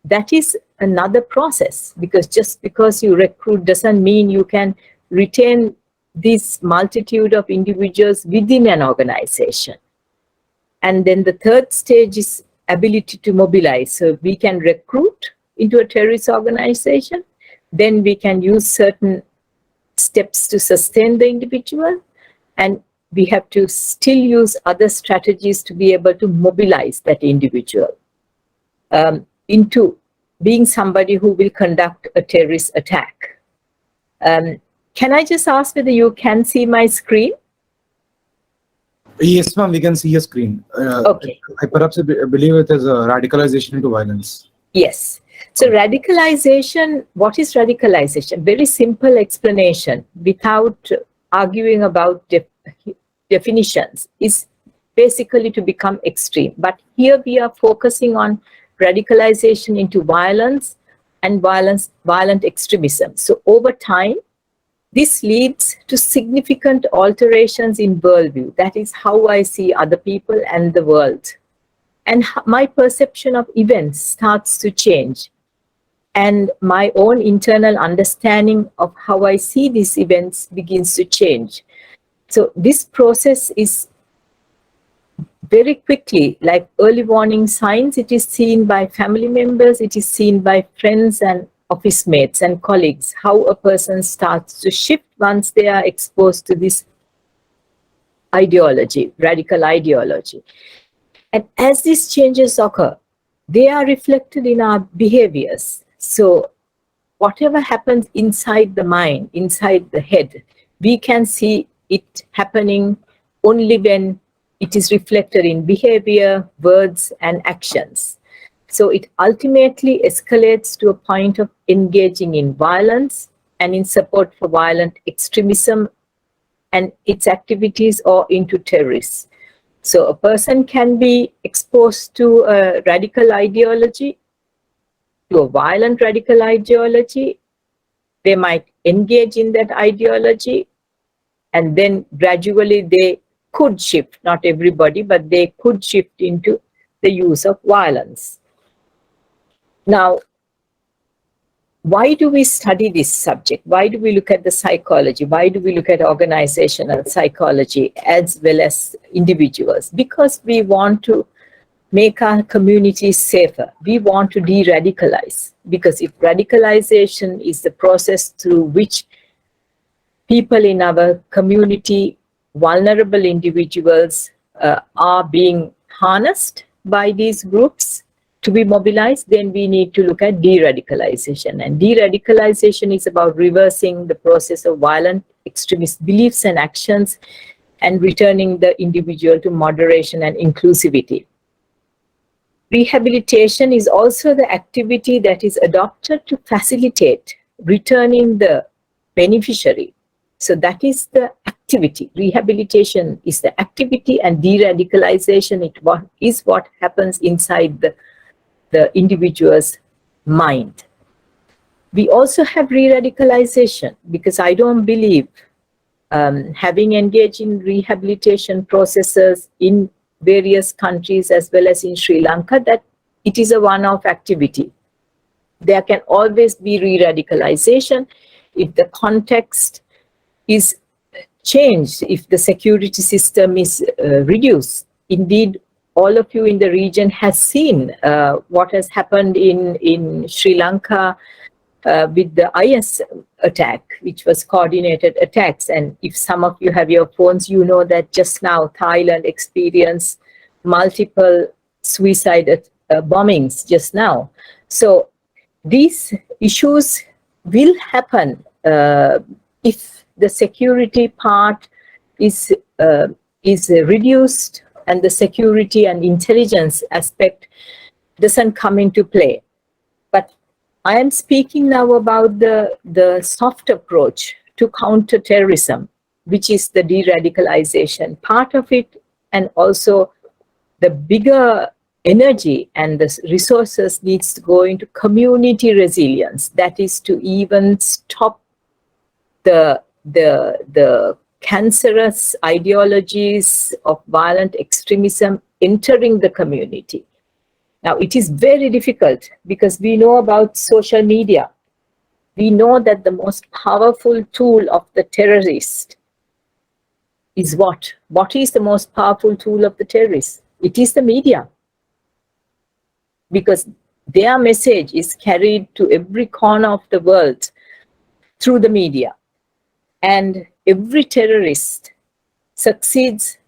that is another process, because just because you recruit doesn't mean you can retain this multitude of individuals within an organization. And then the third stage is ability to mobilize. So we can recruit into a terrorist organization, then we can use certain steps to sustain the individual, and we have to still use other strategies to be able to mobilize that individual into being somebody who will conduct a terrorist attack. Can I just ask whether you can see my screen? Yes, ma'am, we can see your screen. Okay. I perhaps believe it is a radicalization into violence. Yes. So radicalization, what is radicalization? Very simple explanation without arguing about definitions, is basically to become extreme. But here we are focusing on radicalization into violence and violent extremism. So over time, this leads to significant alterations in worldview. That is how I see other people and the world. And my perception of events starts to change. And my own internal understanding of how I see these events begins to change. So this process is very quickly, like early warning signs. It is seen by family members, it is seen by friends and office mates and colleagues, how a person starts to shift once they are exposed to this ideology, radical ideology. And as these changes occur, they are reflected in our behaviors. So whatever happens inside the mind, inside the head, we can see it happening only when it is reflected in behavior, words, and actions. So it ultimately escalates to a point of engaging in violence and in support for violent extremism and its activities, or into terrorists. So a person can be exposed to a radical ideology, to a violent radical ideology. They might engage in that ideology, and then gradually they could shift, not everybody, but they could shift into the use of violence. Now, why do we study this subject? Why do we look at the psychology? Why do we look at organizational psychology as well as individuals? Because we want to make our communities safer. We want to de-radicalize, because if radicalization is the process through which people in our community, vulnerable individuals, are being harnessed by these groups to be mobilized, then we need to look at de-radicalization. And de-radicalization is about reversing the process of violent extremist beliefs and actions and returning the individual to moderation and inclusivity. Rehabilitation is also the activity that is adopted to facilitate returning the beneficiary. So that is the activity. Rehabilitation is the activity, and de-radicalization is what happens inside the individual's mind. We also have re-radicalization, because I don't believe having engaged in rehabilitation processes in various countries as well as in Sri Lanka that it is a one-off activity. There can always be re-radicalization if the context is changed, if the security system is reduced. Indeed, all of you in the region has seen what has happened in Sri Lanka with the IS attack, which was coordinated attacks. And if some of you have your phones, you know that just now Thailand experienced multiple suicide bombings just now. So these issues will happen if the security part is reduced and the security and intelligence aspect doesn't come into play. But I am speaking now about the soft approach to counter-terrorism, which is the de-radicalization part of it, and also the bigger energy and the resources needs to go into community resilience. That is to even stop the cancerous ideologies of violent extremism entering the community. Now, it is very difficult because we know about social media. We know that the most powerful tool of the terrorist is what? What is the most powerful tool of the terrorist? It is the media. Because their message is carried to every corner of the world through the media. And every terrorist succeeds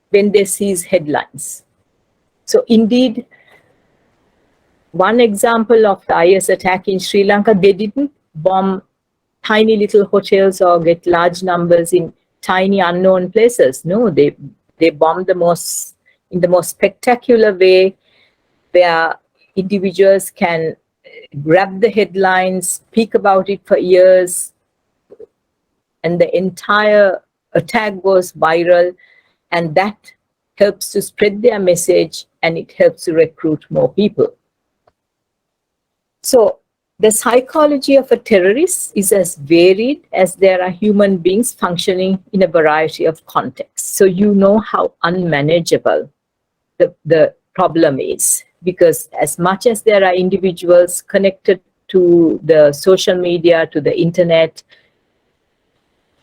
when they seize headlines. So indeed, one example of the IS attack in Sri Lanka, they didn't bomb tiny little hotels or get large numbers in tiny unknown places. No, they bombed in the most spectacular way, where individuals can grab the headlines, speak about it for years, and the entire attack goes viral, and that helps to spread their message and it helps to recruit more people. So the psychology of a terrorist is as varied as there are human beings functioning in a variety of contexts. So you know how unmanageable the problem is, because as much as there are individuals connected to the social media, to the internet,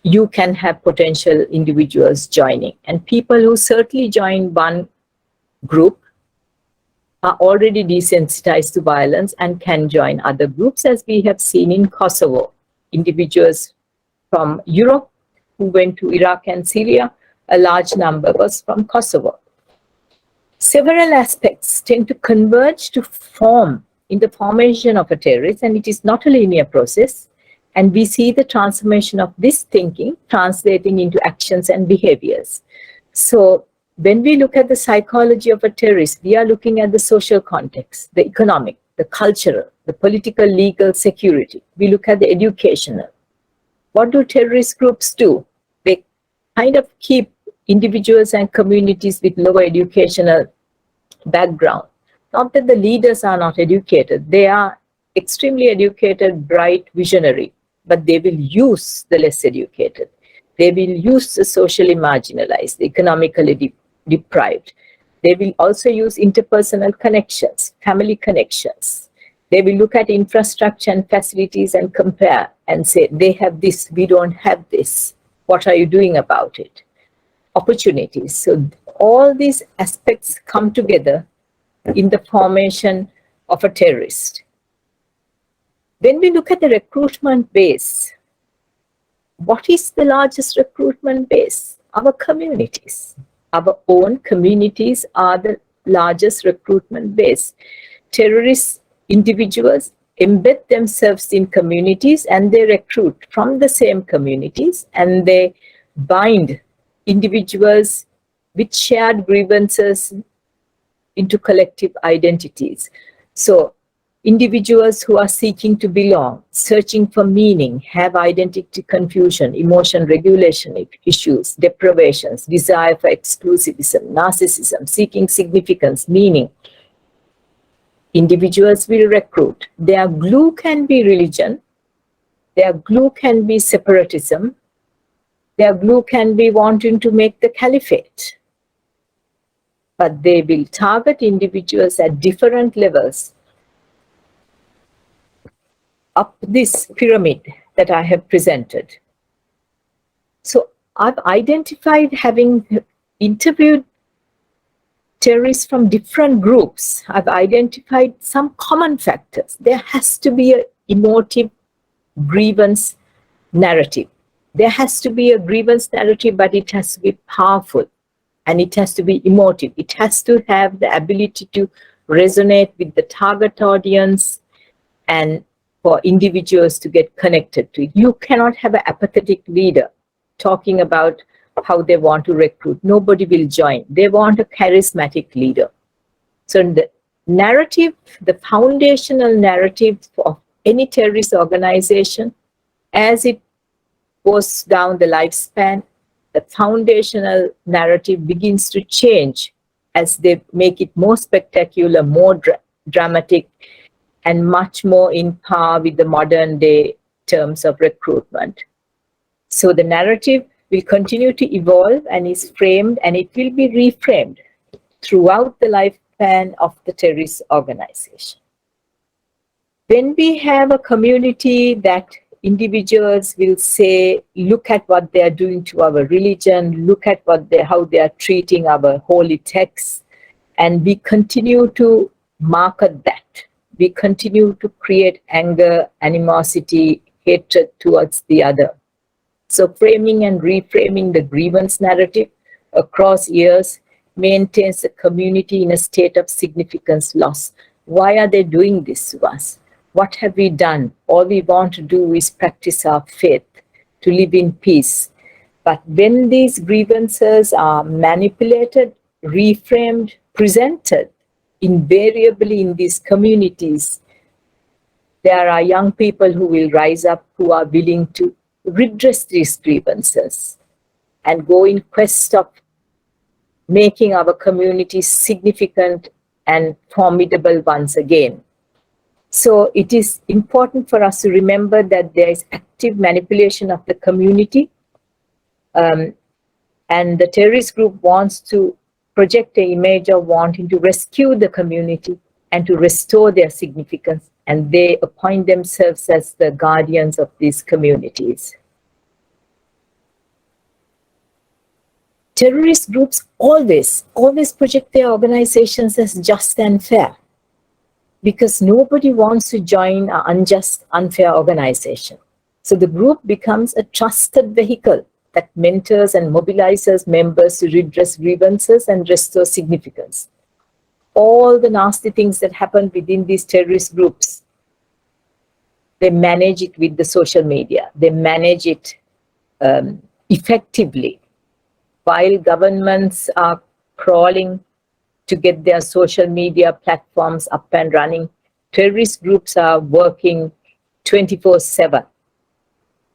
you can have potential individuals joining. And people who certainly join one group are already desensitized to violence and can join other groups, as we have seen in Kosovo. Individuals from Europe who went to Iraq and Syria, a large number was from Kosovo. Several aspects tend to converge to form in the formation of a terrorist, and it is not a linear process. And we see the transformation of this thinking translating into actions and behaviors. So when we look at the psychology of a terrorist, we are looking at the social context, the economic, the cultural, the political, legal, security. We look at the educational. What do terrorist groups do? They kind of keep individuals and communities with lower educational background. Not that the leaders are not educated. They are extremely educated, bright, visionary, but they will use the less educated. They will use the socially marginalized, the economically deprived. They will also use interpersonal connections, family connections. They will look at infrastructure and facilities and compare and say, they have this, we don't have this. What are you doing about it? Opportunities. So all these aspects come together in the formation of a terrorist. When we look at the recruitment base, what is the largest recruitment base? Our communities. Our own communities are the largest recruitment base. Terrorist individuals embed themselves in communities and they recruit from the same communities, and they bind individuals with shared grievances into collective identities. So individuals who are seeking to belong, searching for meaning, have identity confusion, emotion regulation issues, deprivations, desire for exclusivism, narcissism, seeking significance, meaning. Individuals will recruit. Their glue can be religion. Their glue can be separatism. Their glue can be wanting to make the caliphate. but they will target individuals at different levels up this pyramid that I have presented. So I've identified, having interviewed terrorists from different groups, I've identified some common factors. There has to be an emotive grievance narrative. There has to be a grievance narrative, but it has to be powerful and it has to be emotive. It has to have the ability to resonate with the target audience and for individuals to get connected to. You cannot have an apathetic leader talking about how they want to recruit. Nobody will join. They want a charismatic leader. So the narrative, the foundational narrative of any terrorist organization, as it goes down the lifespan, the foundational narrative begins to change as they make it more spectacular, more dramatic, and much more in par with the modern day terms of recruitment. So the narrative will continue to evolve and is framed, and it will be reframed throughout the lifespan of the terrorist organization. When we have a community that individuals will say, look at what they are doing to our religion, look at how they are treating our holy texts, and we continue to market that. We continue to create anger, animosity, hatred towards the other. So framing and reframing the grievance narrative across years maintains the community in a state of significance loss. Why are they doing this to us? What have we done? All we want to do is practice our faith, to live in peace. But when these grievances are manipulated, reframed, presented, invariably in these communities, there are young people who will rise up who are willing to redress these grievances and go in quest of making our communities significant and formidable once again. So it is important for us to remember that there is active manipulation of the community, and the terrorist group wants to project an image of wanting to rescue the community and to restore their significance, and they appoint themselves as the guardians of these communities. Terrorist groups always project their organizations as just and fair, because nobody wants to join an unjust, unfair organization. So the group becomes a trusted vehicle that mentors and mobilizes members to redress grievances and restore significance. All the nasty things that happen within these terrorist groups, they manage it with the social media. They manage it effectively. While governments are crawling to get their social media platforms up and running, terrorist groups are working 24/7.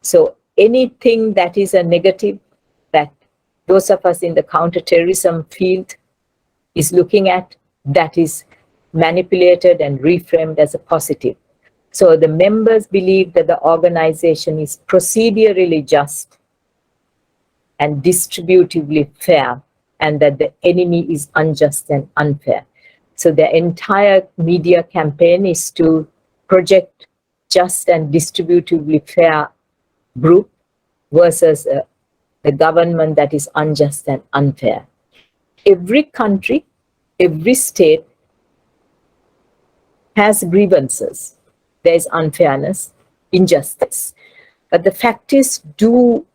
So anything that is a negative, that those of us in the counterterrorism field is looking at, that is manipulated and reframed as a positive. So the members believe that the organization is procedurally just and distributively fair, and that the enemy is unjust and unfair. So the entire media campaign is to project just and distributively fair group versus the government that is unjust and unfair. Every country, every state has grievances. There is unfairness, injustice. But the fact is, do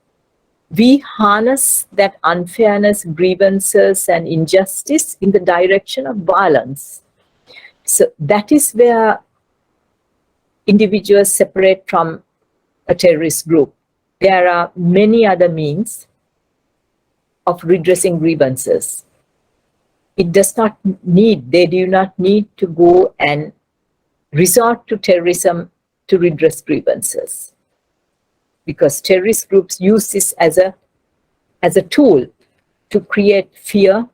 we harness that unfairness, grievances, and injustice in the direction of violence? So that is where individuals separate from a terrorist group. There are many other means of redressing grievances. It does not need, they do not need to go and resort to terrorism to redress grievances, because terrorist groups use this as a tool to create fear.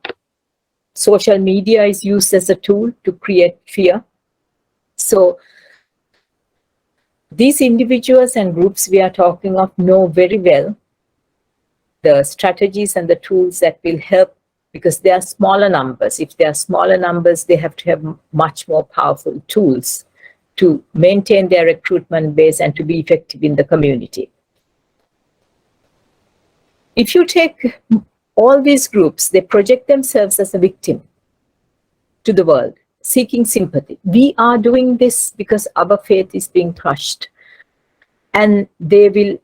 Social media is used as a tool to create fear. So these individuals and groups we are talking of know very well the strategies and the tools that will help because they are smaller numbers. If they are smaller numbers, they have to have much more powerful tools to maintain their recruitment base and to be effective in the community. If you take all these groups, they project themselves as a victim to the world, seeking sympathy. We are doing this because our faith is being crushed. And they will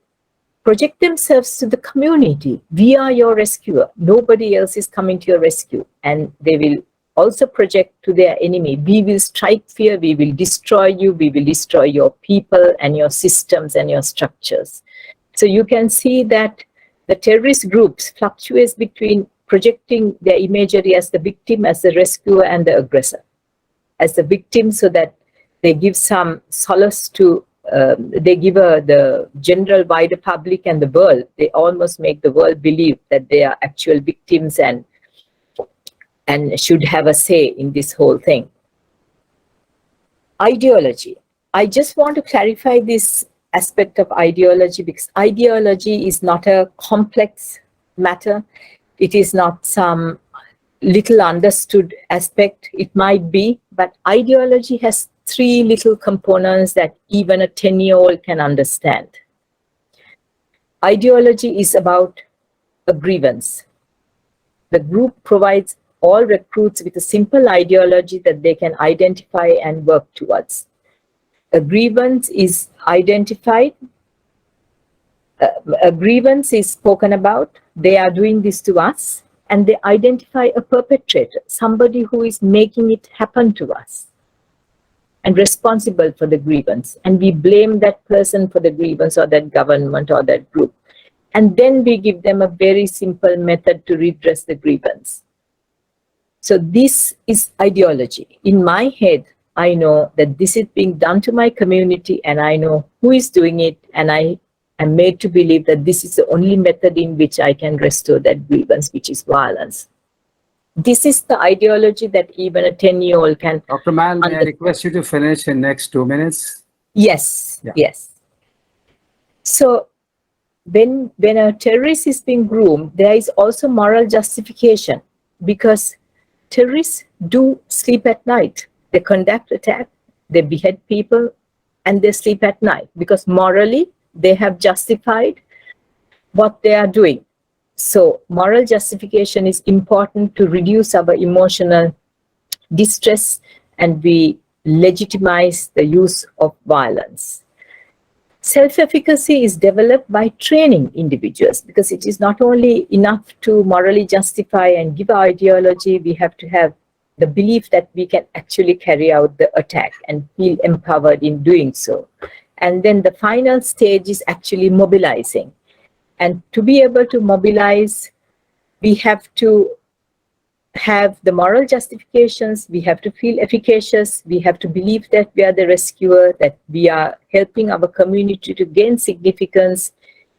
project themselves to the community. We are your rescuer. Nobody else is coming to your rescue. And they will also project to their enemy. We will strike fear. We will destroy you. We will destroy your people and your systems and your structures. So you can see that the terrorist groups fluctuate between projecting their imagery as the victim, as the rescuer, and the aggressor. As the victim, so that they give some solace to, they give the general wider public and the world. They almost make the world believe that they are actual victims and should have a say in this whole thing. Ideology. I just want to clarify this aspect of ideology, because ideology is not a complex matter. It is not some little understood aspect. It might be, but ideology has three little components that even a 10-year-old can understand. Ideology is about a grievance. The group provides all recruits with a simple ideology that they can identify and work towards. A grievance is identified, a grievance is spoken about, they are doing this to us, and they identify a perpetrator, somebody who is making it happen to us and responsible for the grievance. And we blame that person for the grievance, or that government, or that group. And then we give them a very simple method to redress the grievance. So this is ideology. In my head, I know that this is being done to my community, and I know who is doing it, and I am made to believe that this is the only method in which I can restore that grievance, which is violence. This is the ideology that even a 10-year-old can Dr. Mal, may I understand. request you to finish in next 2 minutes? Yes, Yeah. yes. So when a terrorist is being groomed, there is also moral justification, because terrorists do sleep at night. They conduct attacks, they behead people, and they sleep at night, because morally they have justified what they are doing. So moral justification is important to reduce our emotional distress, and we legitimize the use of violence. Self-efficacy is developed by training individuals, because it is not only enough to morally justify and give ideology, we have to have the belief that we can actually carry out the attack and feel empowered in doing so. And then the final stage is actually mobilizing. And to be able to mobilize, we have to have the moral justifications, we have to feel efficacious, we have to believe that we are the rescuer, that we are helping our community to gain significance,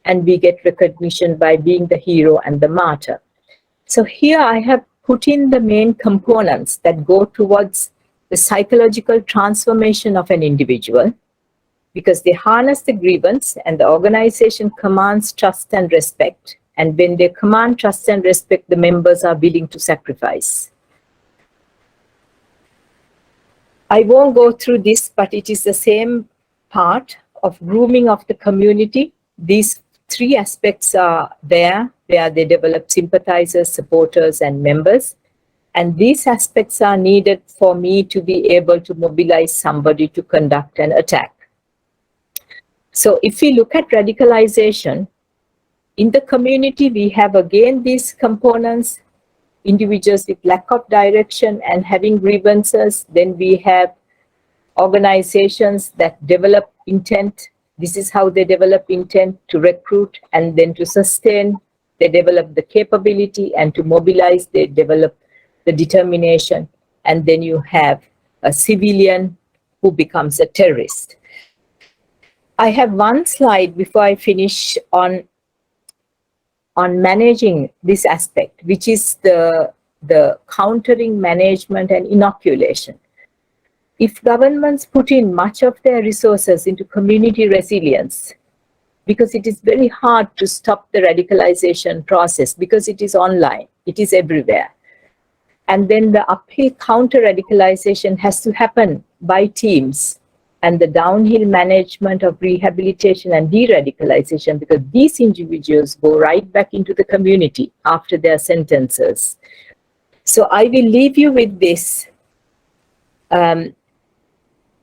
and we get recognition by being the hero and the martyr. So here I have put in the main components that go towards the psychological transformation of an individual, because they harness the grievance, and the organization commands trust and respect. And when they command trust and respect, the members are willing to sacrifice. I won't go through this, but it is the same part of grooming of the community. These three aspects are there, where they develop sympathizers, supporters, and members. And these aspects are needed for me to be able to mobilize somebody to conduct an attack. So if we look at radicalization, in the community, we have again these components, individuals with lack of direction and having grievances. Then we have organizations that develop intent. This is how they develop intent: to recruit and then to sustain. They develop the capability, and to mobilize, they develop the determination. And then you have a civilian who becomes a terrorist. I have one slide before I finish on managing this aspect, which is the countering, management, and inoculation. If governments put in much of their resources into community resilience, because it is very hard to stop the radicalization process, because it is online, it is everywhere. And then the uphill counter-radicalization has to happen by teams, and the downhill management of rehabilitation and de-radicalization, because these individuals go right back into the community after their sentences. So I will leave you with this.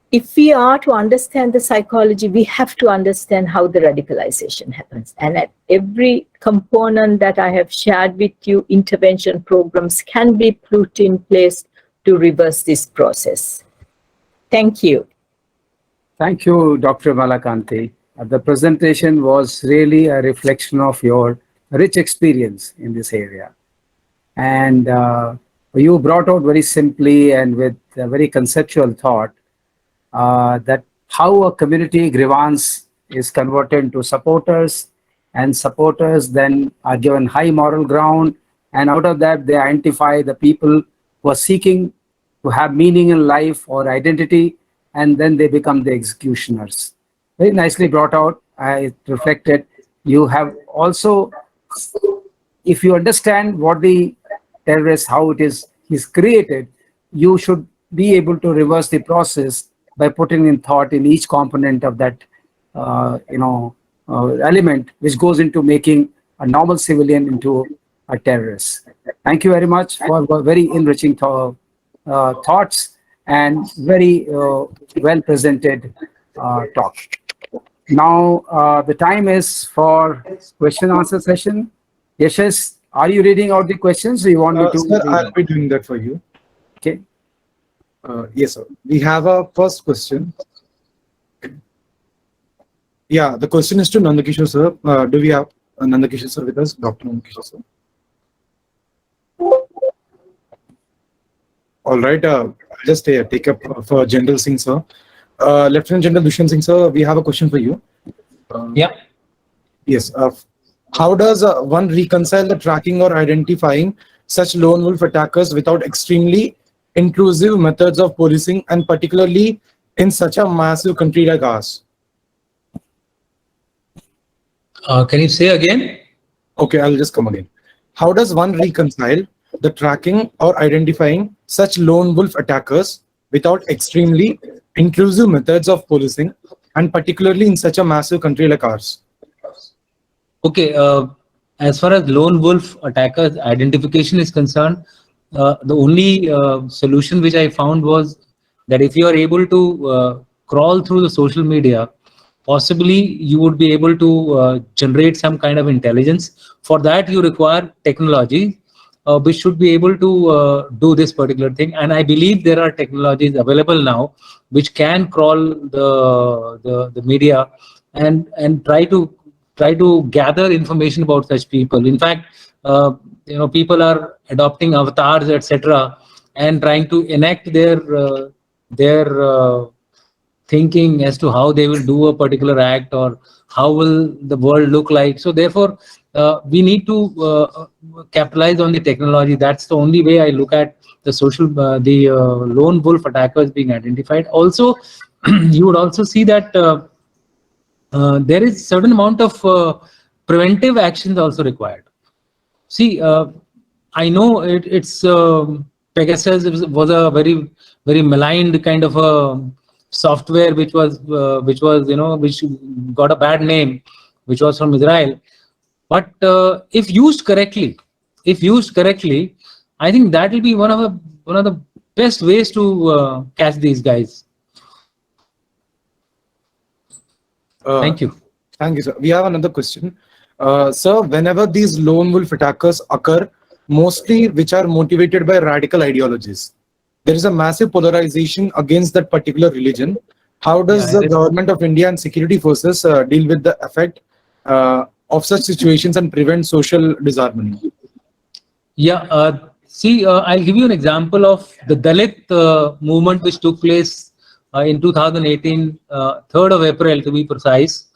If we are to understand the psychology, we have to understand how the radicalization happens. And at every component that I have shared with you, intervention programs can be put in place to reverse this process. Thank you. Thank you, Dr. Malakanti. The presentation was really a reflection of your rich experience in this area. And you brought out very simply and with a very conceptual thought that how a community grievance is converted into supporters, and supporters then are given high moral ground, and out of that they identify the people who are seeking to have meaning in life or identity, and then they become the executioners. Very nicely brought out. I reflected. You have also, if you understand what the terrorist, how it is created, you should be able to reverse the process by putting in thought in each component of that element, which goes into making a normal civilian into a terrorist. Thank you very much for very enriching thoughts and very well presented talk. Now the time is for question answer session. Yashish, are you reading out the questions, or you want me to? Sir, I'll be doing that for you. Okay. Yes, sir. We have a first question. Yeah, the question is to Nandakishore, sir. Do we have Nandakishore, sir, with us? Dr. Nandakishore, sir. All right. I'll just take up for General Singh, sir. Lieutenant General Dushyant Singh, sir, we have a question for you. Yeah. Yes. How does one reconcile the tracking or identifying such lone wolf attackers without extremely intrusive methods of policing, and particularly in such a massive country like ours? Can you say again? Okay, I'll just come again. How does one reconcile the tracking or identifying such lone wolf attackers without extremely intrusive methods of policing, and particularly in such a massive country like ours? Okay, as far as lone wolf attackers identification is concerned, the only solution which I found was that if you are able to crawl through the social media, possibly you would be able to generate some kind of intelligence. For that, you require technology, which should be able to do this particular thing. And I believe there are technologies available now which can crawl the media and try to gather information about such people. In fact, people are adopting avatars, etc., and trying to enact their thinking as to how they will do a particular act or how will the world look like. So therefore, we need to capitalize on the technology. That's the only way I look at the lone wolf attackers being identified. Also, you would also see that there is certain amount of preventive actions also required. See, I know it's Pegasus was a very, very maligned kind of a software which got a bad name, which was from Israel. But if used correctly, I think that will be one of the best ways to catch these guys. Thank you. Thank you, sir. We have another question. Sir, whenever these lone wolf attackers occur, mostly which are motivated by radical ideologies, there is a massive polarization against that particular religion. How does the government of India and security forces deal with the effect of such situations and prevent social disharmony? Yeah, see, I'll give you an example of the Dalit movement which took place in 2018, 3rd of April to be precise.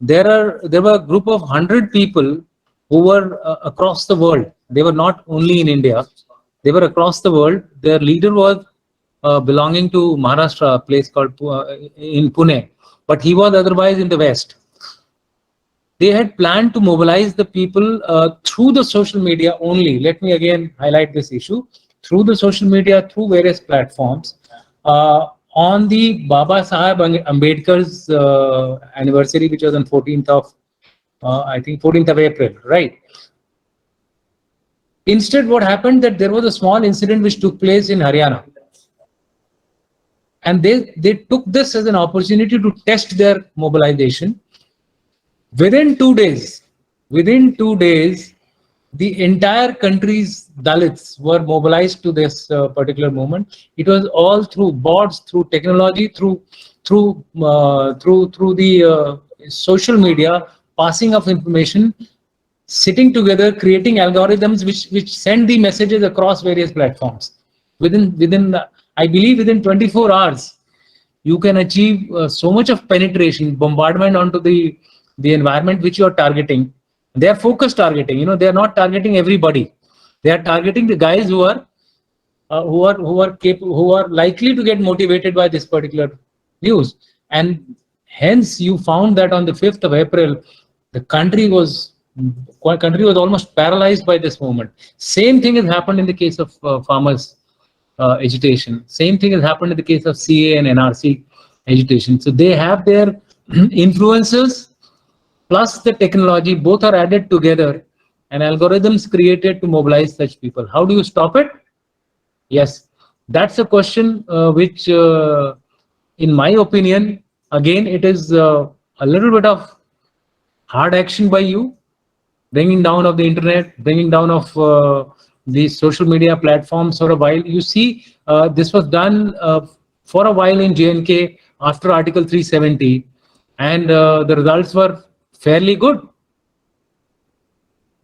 There were a group of 100 people who were across the world. They were not only in India, they were across the world. Their leader was belonging to Maharashtra, a place called in Pune, but he was otherwise in the West. They had planned to mobilize the people through the social media only. Let me again highlight this issue. through the social media, through various platforms, on the Baba Saheb Ambedkar's anniversary, which was on 14th of, I think 14th of April, right? Instead, what happened that there was a small incident which took place in Haryana. And they took this as an opportunity to test their mobilization. Within 2 days, the entire country's Dalits were mobilized to this particular movement. It was all through bots, through technology, through the social media, passing of information, sitting together, creating algorithms which send the messages across various platforms. I believe within 24 hours, you can achieve so much of penetration, bombardment onto the environment which you are targeting. They are focused targeting. They are not targeting everybody. They are targeting the guys who are likely to get motivated by this particular news. And hence, you found that on the 5th of April, the country was almost paralyzed by this movement. Same thing has happened in the case of farmers' agitation. Same thing has happened in the case of CA and NRC agitation. So they have their influences plus the technology, both are added together and algorithms created to mobilize such people. How do you stop it? Yes, that's a question which, in my opinion, again, it is a little bit of hard action by you, bringing down of the internet, bringing down of these social media platforms for a while. You see, this was done for a while in J&K after Article 370, and the results were fairly good.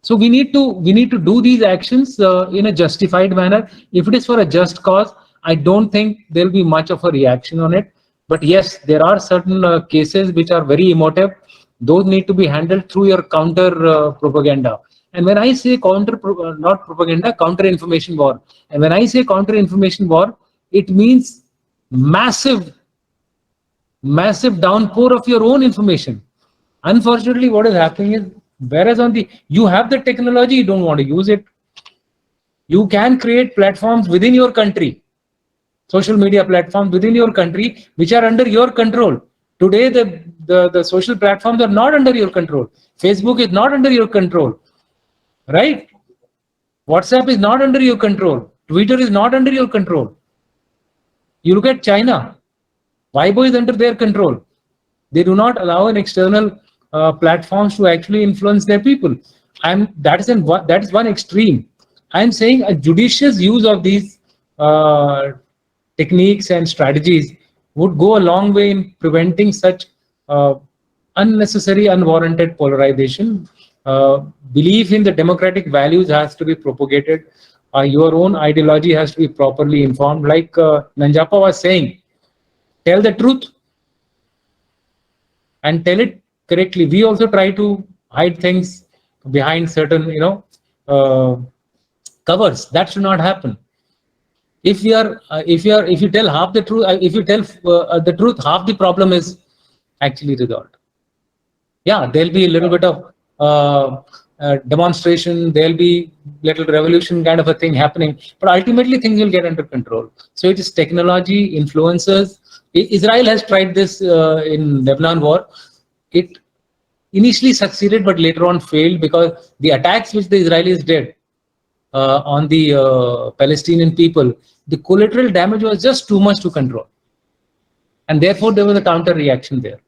So we need to do these actions in a justified manner. If it is for a just cause, I don't think there will be much of a reaction on it. But yes, there are certain cases which are very emotive. Those need to be handled through your counter propaganda. And when I say not propaganda, counter information war. And when I say counter information war, it means massive downpour of your own information. Unfortunately, what is happening is, whereas you have the technology, you don't want to use it. You can create platforms within your country, social media platforms within your country, which are under your control. Today, the social platforms are not under your control. Facebook is not under your control, right? WhatsApp is not under your control. Twitter is not under your control. You look at China, Weibo is under their control. They do not allow an external platforms to actually influence their people. That is one extreme. I'm saying a judicious use of these techniques and strategies would go a long way in preventing such unnecessary, unwarranted polarization. Belief in the democratic values has to be propagated. Your own ideology has to be properly informed. Like Nanjapa was saying, tell the truth and tell it correctly. We also try to hide things behind certain, covers. That should not happen. If you tell half the truth, if you tell the truth, half the problem is actually resolved. Yeah, there'll be a little bit of demonstration, there'll be little revolution kind of a thing happening, but ultimately things will get under control. So it is technology, influencers. Israel has tried this in Lebanon war. It initially succeeded, but later on failed, because the attacks which the Israelis did on the Palestinian people, the collateral damage was just too much to control. And therefore, there was a counter reaction there.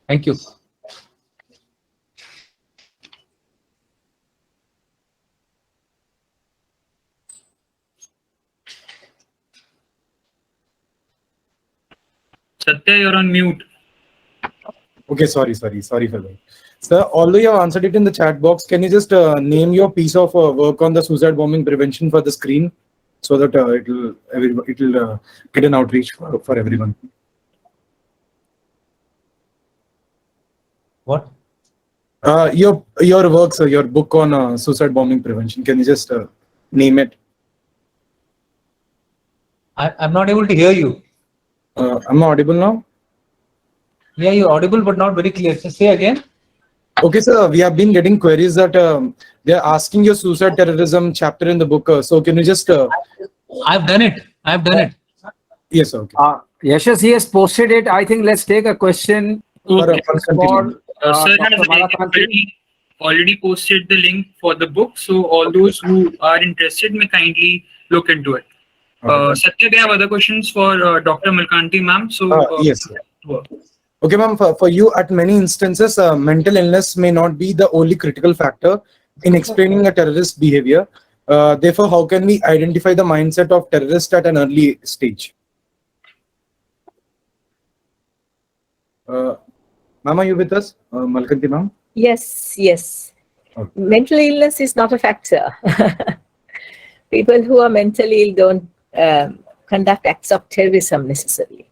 Thank you. Satya, you're on mute. Okay, sorry for that. Sir, although you have answered it in the chat box, can you just name your piece of work on the suicide bombing prevention for the screen, so that it'll get an outreach for everyone. What? Your work, sir, your book on suicide bombing prevention. Can you just name it? I'm not able to hear you. I'm audible now? Yeah, you're audible, but not very clear. So say again. Okay, sir, we have been getting queries that they're asking your suicide terrorism chapter in the book. So can you just, I've done it. I've done it. yes, sir, okay. Yashas, he has posted it. I think let's take a question Okay. for Sir Dr. has Balakanti. already posted the link for the book, so all those who are interested may kindly look into it. Satya, they have other questions for Dr. Malkanti, ma'am. So, Yes, sir. Okay, ma'am, for you, at many instances, mental illness may not be the only critical factor in explaining a terrorist behavior. Therefore, how can we identify the mindset of terrorists at an early stage? Ma'am, are you with us? Malkanti, ma'am? Yes, yes. Okay. Mental illness is not a factor. People who are mentally ill don't conduct acts of terrorism necessarily.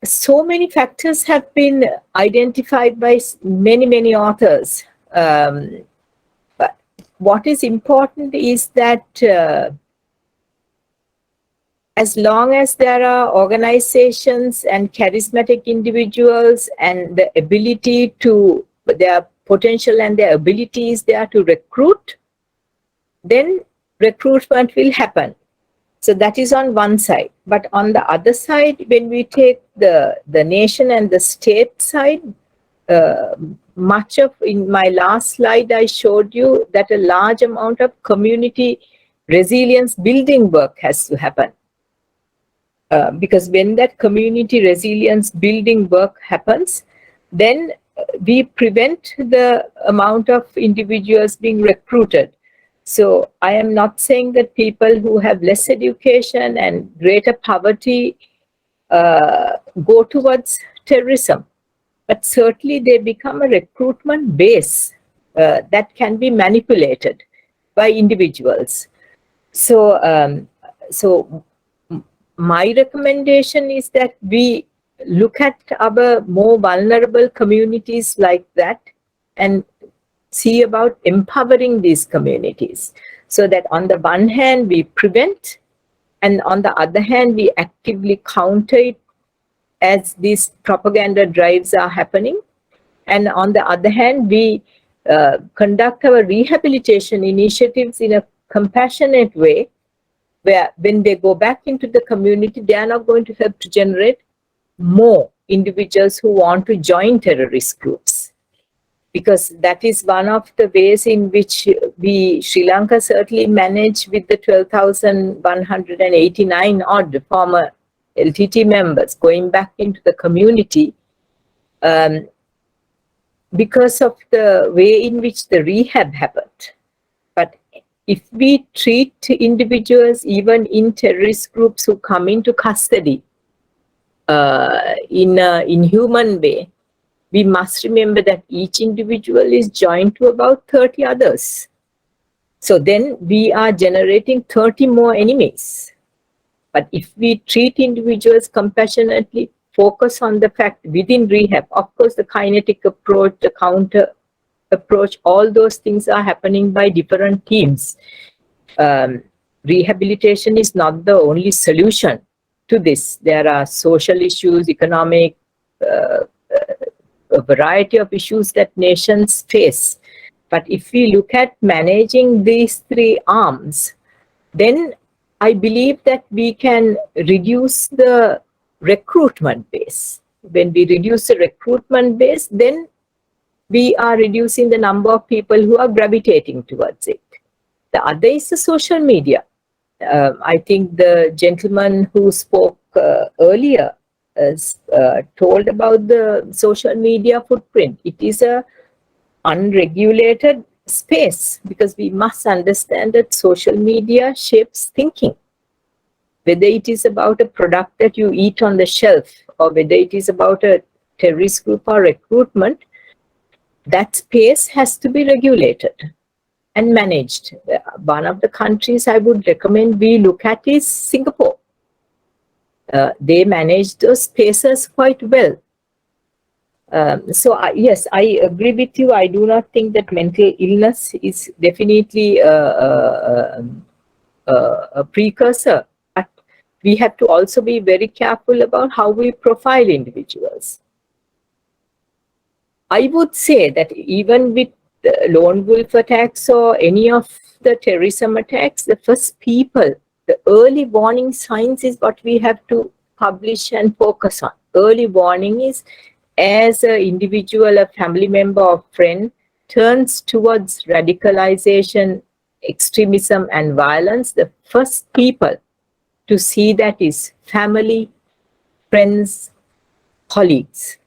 So many factors have been identified by many authors. But what is important is that as long as there are organizations and charismatic individuals and the ability to, their potential and their abilities there to recruit, then recruitment will happen. So that is on one side. But on the other side, when we take the nation and the state side, much of, in my last slide, I showed you that a large amount of community resilience building work has to happen. Because when that community resilience building work happens, then we prevent the amount of individuals being recruited. So I am not saying that people who have less education and greater poverty go towards terrorism, but certainly they become a recruitment base that can be manipulated by individuals. So, my recommendation is that we look at our more vulnerable communities like that and see about empowering these communities, so that on the one hand we prevent, and on the other hand we actively counter it as these propaganda drives are happening, and on the other hand we conduct our rehabilitation initiatives in a compassionate way, where when they go back into the community, they are not going to help to generate more individuals who want to join terrorist groups. Because that is one of the ways in which we, Sri Lanka, certainly managed with the 12,189 odd former LTT members going back into the community, because of the way in which the rehab happened. But if we treat individuals, even in terrorist groups who come into custody in an inhuman way, we must remember that each individual is joined to about 30 others. So then we are generating 30 more enemies. But if we treat individuals compassionately, focus on the fact within rehab, of course, the kinetic approach, the counter approach, all those things are happening by different teams. Rehabilitation is not the only solution to this. There are social issues, economic, a variety of issues that nations face. But if we look at managing these three arms, then I believe that we can reduce the recruitment base. When we reduce the recruitment base, then we are reducing the number of people who are gravitating towards it. The other is the social media. I think the gentleman who spoke earlier told about the social media footprint. It is a unregulated space, because we must understand that social media shapes thinking. Whether it is about a product that you eat on the shelf, or whether it is about a terrorist group or recruitment, that space has to be regulated and managed. One of the countries I would recommend we look at is Singapore. They manage those spaces quite well. Yes, I agree with you. I do not think that mental illness is definitely a precursor. But we have to also be very careful about how we profile individuals. I would say that even with the lone wolf attacks or any of the terrorism attacks, the first people, the early warning signs is what we have to publish and focus on. Early warning is as an individual, a family member or friend turns towards radicalization, extremism and violence, the first people to see that is family, friends, colleagues.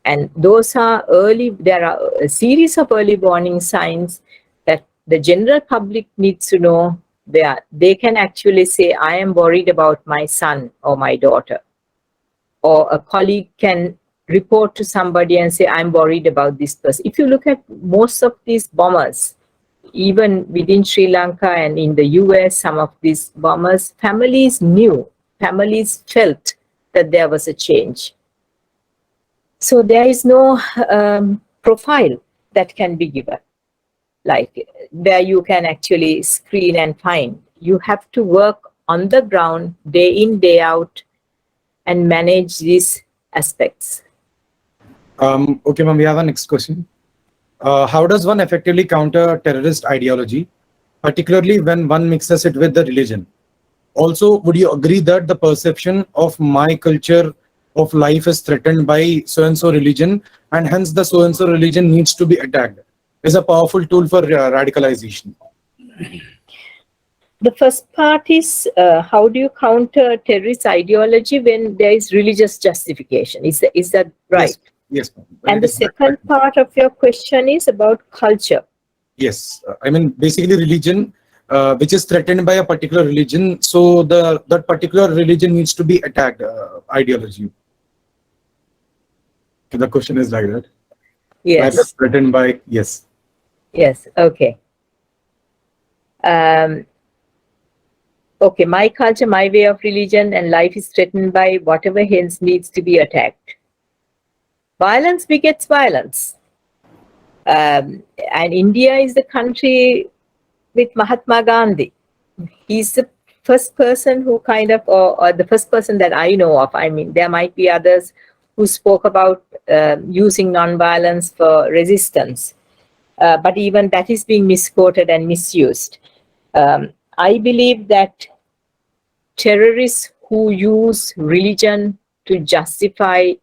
And those are early, there are a series of early warning signs that the general public needs to know, where they can actually say, I am worried about my son or my daughter. Or a colleague can report to somebody and say, I'm worried about this person. If you look at most of these bombers, even within Sri Lanka and in the US, some of these bombers, families knew, families felt that there was a change. So there is no profile that can be given, like where you can actually screen and find. You have to work on the ground day in, day out and manage these aspects. Okay, ma'am, we have a next question. How does one effectively counter terrorist ideology, particularly when one mixes it with the religion? Also, would you agree that the perception of my culture of life is threatened by so-and-so religion, and hence the so-and-so religion needs to be attacked, is a powerful tool for radicalization? The first part is how do you counter terrorist ideology when there is religious justification? Is that right? Yes. And the second part of your question is about culture. Yes, I mean basically religion, which is threatened by a particular religion, so that particular religion needs to be attacked. Ideology. So the question is like that. Yes. Like threatened by yes. Yes. Okay. Okay. My culture, my way of religion, and life is threatened by whatever hence needs to be attacked. Violence begets violence. And India is the country with Mahatma Gandhi. He's the first person who kind of, or the first person that I know of. I mean, there might be others who spoke about using nonviolence for resistance. But even that is being misquoted and misused. I believe that terrorists who use religion to justify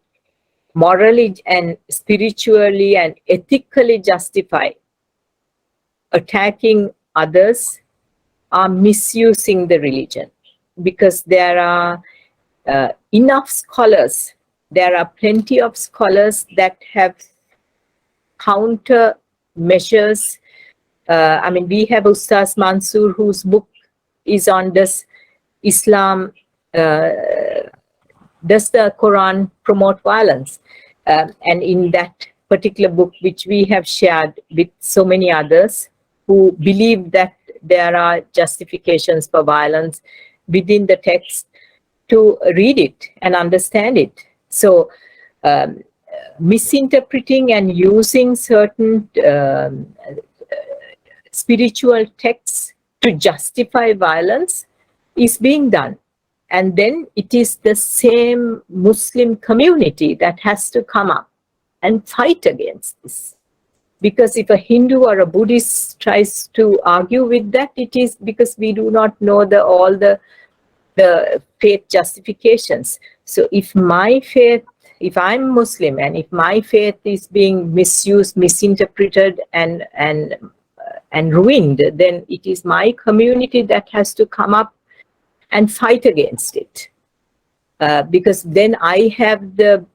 morally and spiritually and ethically justify attacking others are misusing the religion, because there are enough scholars, there are plenty of scholars that have counter measures. I mean, we have Ustaz Mansoor, whose book is on does Islam, does the Quran promote violence? And in that particular book, which we have shared with so many others who believe that there are justifications for violence within the text, to read it and understand it. So misinterpreting and using certain spiritual texts to justify violence is being done. And then it is the same Muslim community that has to come up and fight against this. Because if a Hindu or a Buddhist tries to argue with that, it is because we do not know all the faith justifications. So if my faith, if I'm Muslim and if my faith is being misused, misinterpreted and ruined, then it is my community that has to come up and fight against it. Because then I have the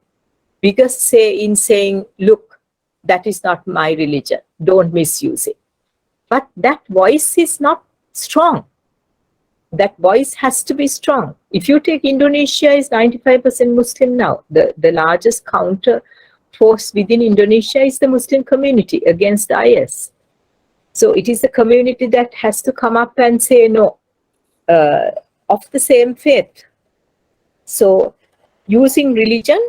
biggest say in saying, look, that is not my religion, don't misuse it. But that voice is not strong. That voice has to be strong. If you take Indonesia, is 95% Muslim now. The largest counter force within Indonesia is the Muslim community against IS. So it is the community that has to come up and say, no, of the same faith. So using religion,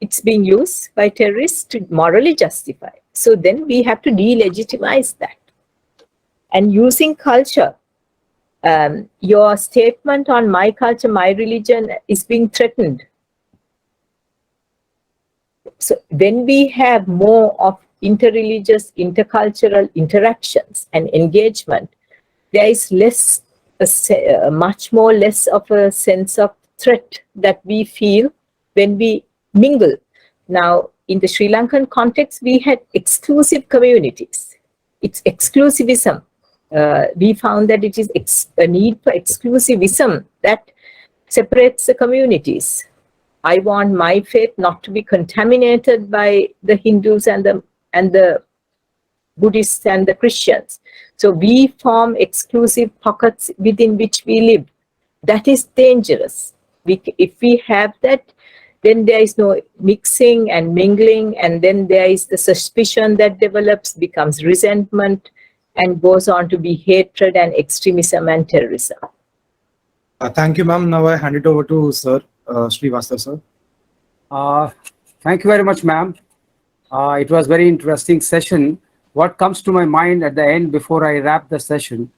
it's being used by terrorists to morally justify. So then we have to delegitimize that. And using culture, Your statement on my culture, my religion is being threatened. So when we have more of interreligious, intercultural interactions and engagement, there is much more less of a sense of threat that we feel when we mingle. Now, in the Sri Lankan context, we had exclusive communities. It's exclusivism. We found that it is a need for exclusivism that separates the communities. I want my faith not to be contaminated by the Hindus and the Buddhists and the Christians. So we form exclusive pockets within which we live. That is dangerous. If we have that, then there is no mixing and mingling, and then there is the suspicion that develops, becomes resentment, and goes on to be hatred and extremism and terrorism. Thank you, ma'am. Now I hand it over to Sir Srivastav, sir. Thank you very much, ma'am. It was very interesting session. What comes to my mind at the end before I wrap the session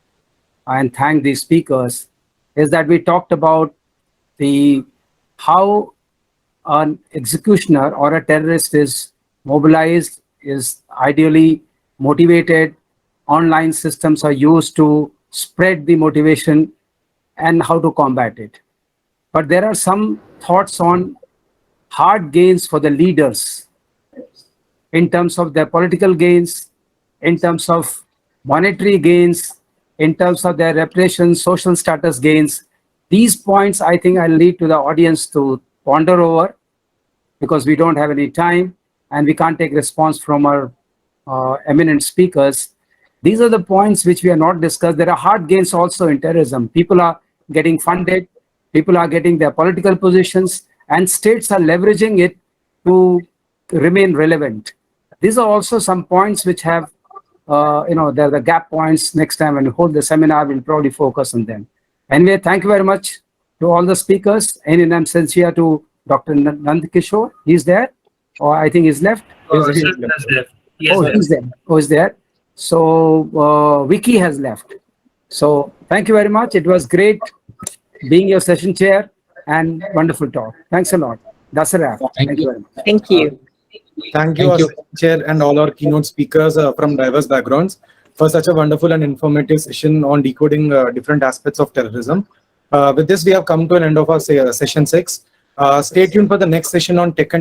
and thank the speakers is that we talked about how an executioner or a terrorist is mobilized, is ideally motivated. Online systems are used to spread the motivation and how to combat it. But there are some thoughts on hard gains for the leaders in terms of their political gains, in terms of monetary gains, in terms of their reputation, social status gains. These points, I think I'll leave to the audience to ponder over, because we don't have any time and we can't take response from our eminent speakers. These are the points which we are not discussed. There are hard gains also in terrorism. People are getting funded, people are getting their political positions, and states are leveraging it to remain relevant. These are also some points which have, they're the gap points. Next time when we hold the seminar, we'll probably focus on them. Anyway, thank you very much to all the speakers. And I'm sincere to Dr. Nandkishore. He's there, or I think he's left. Yes, He's there. Oh, he's there. So Vicky has left. So thank you very much. It was great being your session chair and wonderful talk. Thanks a lot. That's a wrap. Thank you very much. Thank you. Thank you, Chair, and all our keynote speakers from diverse backgrounds for such a wonderful and informative session on decoding different aspects of terrorism. With this, we have come to an end of our session 6. Stay tuned for the next session on tech and